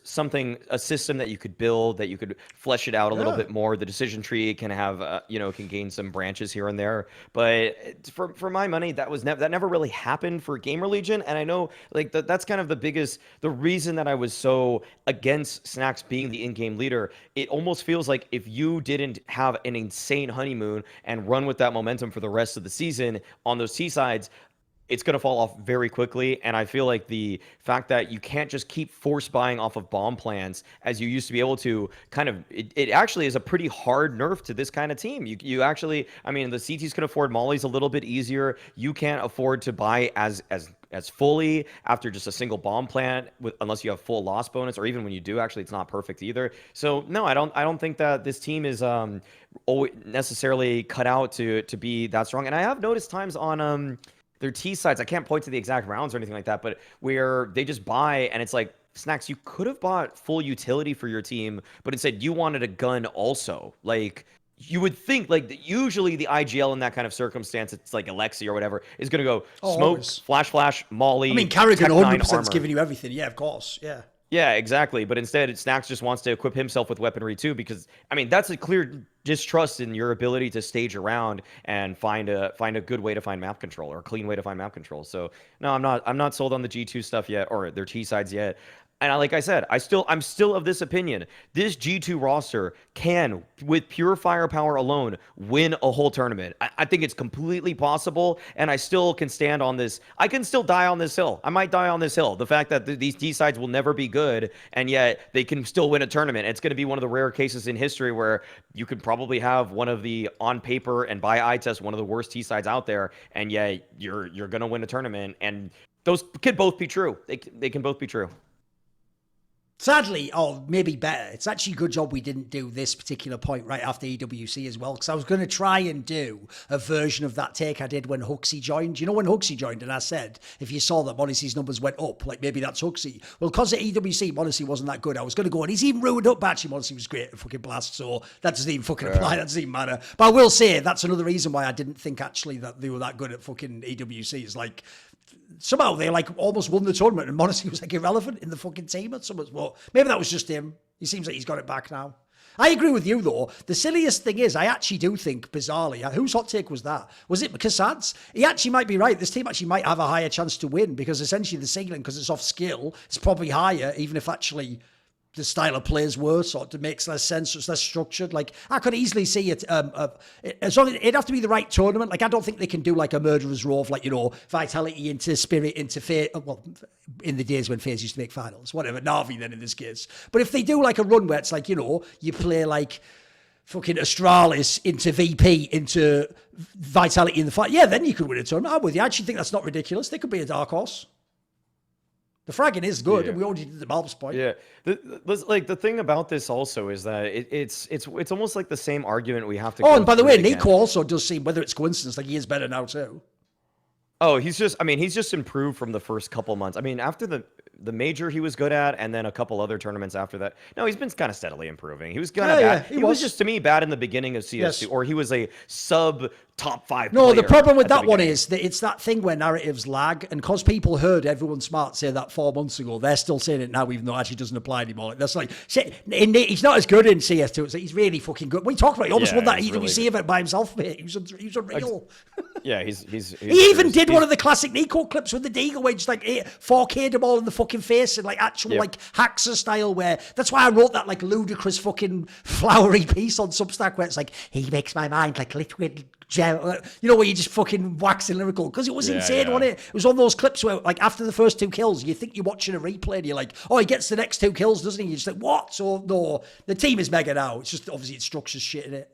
a system that you could build, that you could flesh it out a little bit more. The decision tree can have can gain some branches here and there, but for my money, that never really happened for Gamer Legion. And I know like that's kind of the reason that I was so against Snacks being the in-game leader. It almost feels like if you didn't have an insane honeymoon and run with that momentum for the rest of the season on those T-sides, it's going to fall off very quickly. And I feel like the fact that you can't just keep force buying off of bomb plans as you used to be able to, it actually is a pretty hard nerf to this kind of team. You actually, I mean, the CTs can afford mollies a little bit easier. You can't afford to buy as fully after just a single bomb plant, unless you have full loss bonus, or even when you do, actually, it's not perfect either. So no, I don't think that this team is necessarily cut out to be that strong. And I have noticed times on their T sides, I can't point to the exact rounds or anything like that, but where they just buy, and it's like, Snacks, you could have bought full utility for your team, but instead you wanted a gun also. Like, you would think, like, usually the IGL in that kind of circumstance, it's like Alexi or whatever, is going to go smoke, flash, molly. I mean, karrigan 100% is giving you everything. Yeah, of course. Yeah. Yeah, exactly. But instead, Snacks just wants to equip himself with weaponry too, because I mean that's a clear distrust in your ability to stage around and find a good way to find map control, or a clean way to find map control. So no, I'm not sold on the G2 stuff yet, or their T sides yet. And like I said, I'm still of this opinion. This G2 roster can, with pure firepower alone, win a whole tournament. I think it's completely possible, and I still can stand on this. I can still die on this hill. I might die on this hill. The fact that these D sides will never be good, and yet they can still win a tournament. It's going to be one of the rare cases in history where you could probably have one of the, on paper and by eye test, one of the worst T sides out there, and yet you're going to win a tournament. And those could both be true. They can both be true. Sadly, or maybe better, it's actually a good job we didn't do this particular point right after EWC as well, because I was going to try and do a version of that take I did when Hooksy joined. You know, when Hooksy joined, and I said, if you saw that MonteCristo's numbers went up, like maybe that's Hooksy. Well, because at EWC, MonteCristo wasn't that good, I was going to go, and he's even ruined up, but actually MonteCristo was great at fucking Blast, so that doesn't even fucking apply, that doesn't even matter. But I will say, that's another reason why I didn't think actually that they were that good at fucking EWC. It's like, somehow they like almost won the tournament and MonteCristo was like irrelevant in the fucking team or something. Well, maybe that was just him. He seems like he's got it back now. I agree with you though. The silliest thing is, I actually do think, bizarrely, whose hot take was that? Was it Cassad's? He actually might be right. This team actually might have a higher chance to win because essentially the ceiling, because it's off skill, is probably higher, even if actually the style of players worse, or it makes less sense, it's less structured. Like, I could easily see it, as long as it'd have to be the right tournament. Like, I don't think they can do like a murderer's row of like, vitality into spirit, into FaZe, well, in the days when FaZe used to make finals, whatever, Na'Vi then in this case. But if they do like a run where it's like, you play like fucking Astralis into VP, into vitality in the fight, yeah, then you could win a tournament. I'm with you. I actually think that's not ridiculous. They could be a dark horse. The fragging is good, and we already did the malbs point. Yeah, the thing about this also is that it's almost like the same argument we have to. Oh, and by the way, Nico also does seem, whether it's coincidence, like he is better now too. Oh, he's just improved from the first couple months. I mean, after the major he was good at, and then a couple other tournaments after that. No, he's been kind of steadily improving. He was kind of bad. He was just, to me, bad in the beginning of CS2, or he was a sub top 5 No, player the problem with that one is that it's that thing where narratives lag, and because people heard everyone smart say that 4 months ago, they're still saying it now, even though it actually doesn't apply anymore. That's like, he's not as good in CS2. It's like, he's really fucking good. We talked about it. He almost won that EWC really event by himself, mate. He was unreal. Yeah, he's he even did one of the classic Nico clips with the Deagle, where just like 4K'd them all in the fucking face, and like actual like Haxer style, where that's why I wrote that like ludicrous fucking flowery piece on Substack where it's like, he makes my mind like liquid gel, where you just fucking waxing lyrical, because it was insane, wasn't it? It was one of those clips where like after the first 2 kills, you think you're watching a replay and you're like, oh, he gets the next 2 kills, doesn't he? You're just like, what? So no, the team is mega now. It's just obviously it structures shit in it.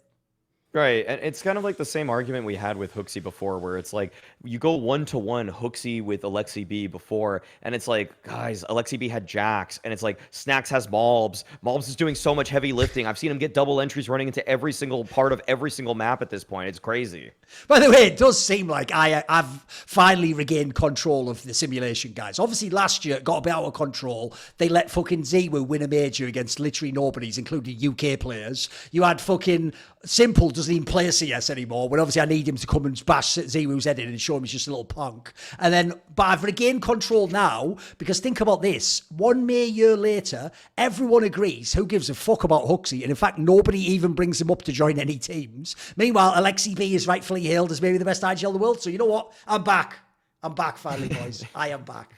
Right, and it's kind of like the same argument we had with Hooksy before, where it's like, you go 1-to-1 Hooksy with Alexi B before, and it's like, guys, Alexi B had Jax, and it's like, Snacks has Malbs. Malbs is doing so much heavy lifting. I've seen him get double entries running into every single part of every single map at this point. It's crazy. By the way, it does seem like I've finally regained control of the simulation, guys. Obviously, last year it got a bit out of control. They let fucking Ziwu win a major against literally nobodies, including UK players. You had fucking Simple doesn't even play CS anymore, when obviously I need him to come and bash Ziwu's head in and show him he's just a little punk. But I've regained control now, because think about this. 1 May year later, everyone agrees who gives a fuck about Hooksy, and in fact, nobody even brings him up to join any teams. Meanwhile, Alexi B is rightfully hailed as maybe the best IGL in the world. So you know what? I'm back. I'm back finally, boys. I am back.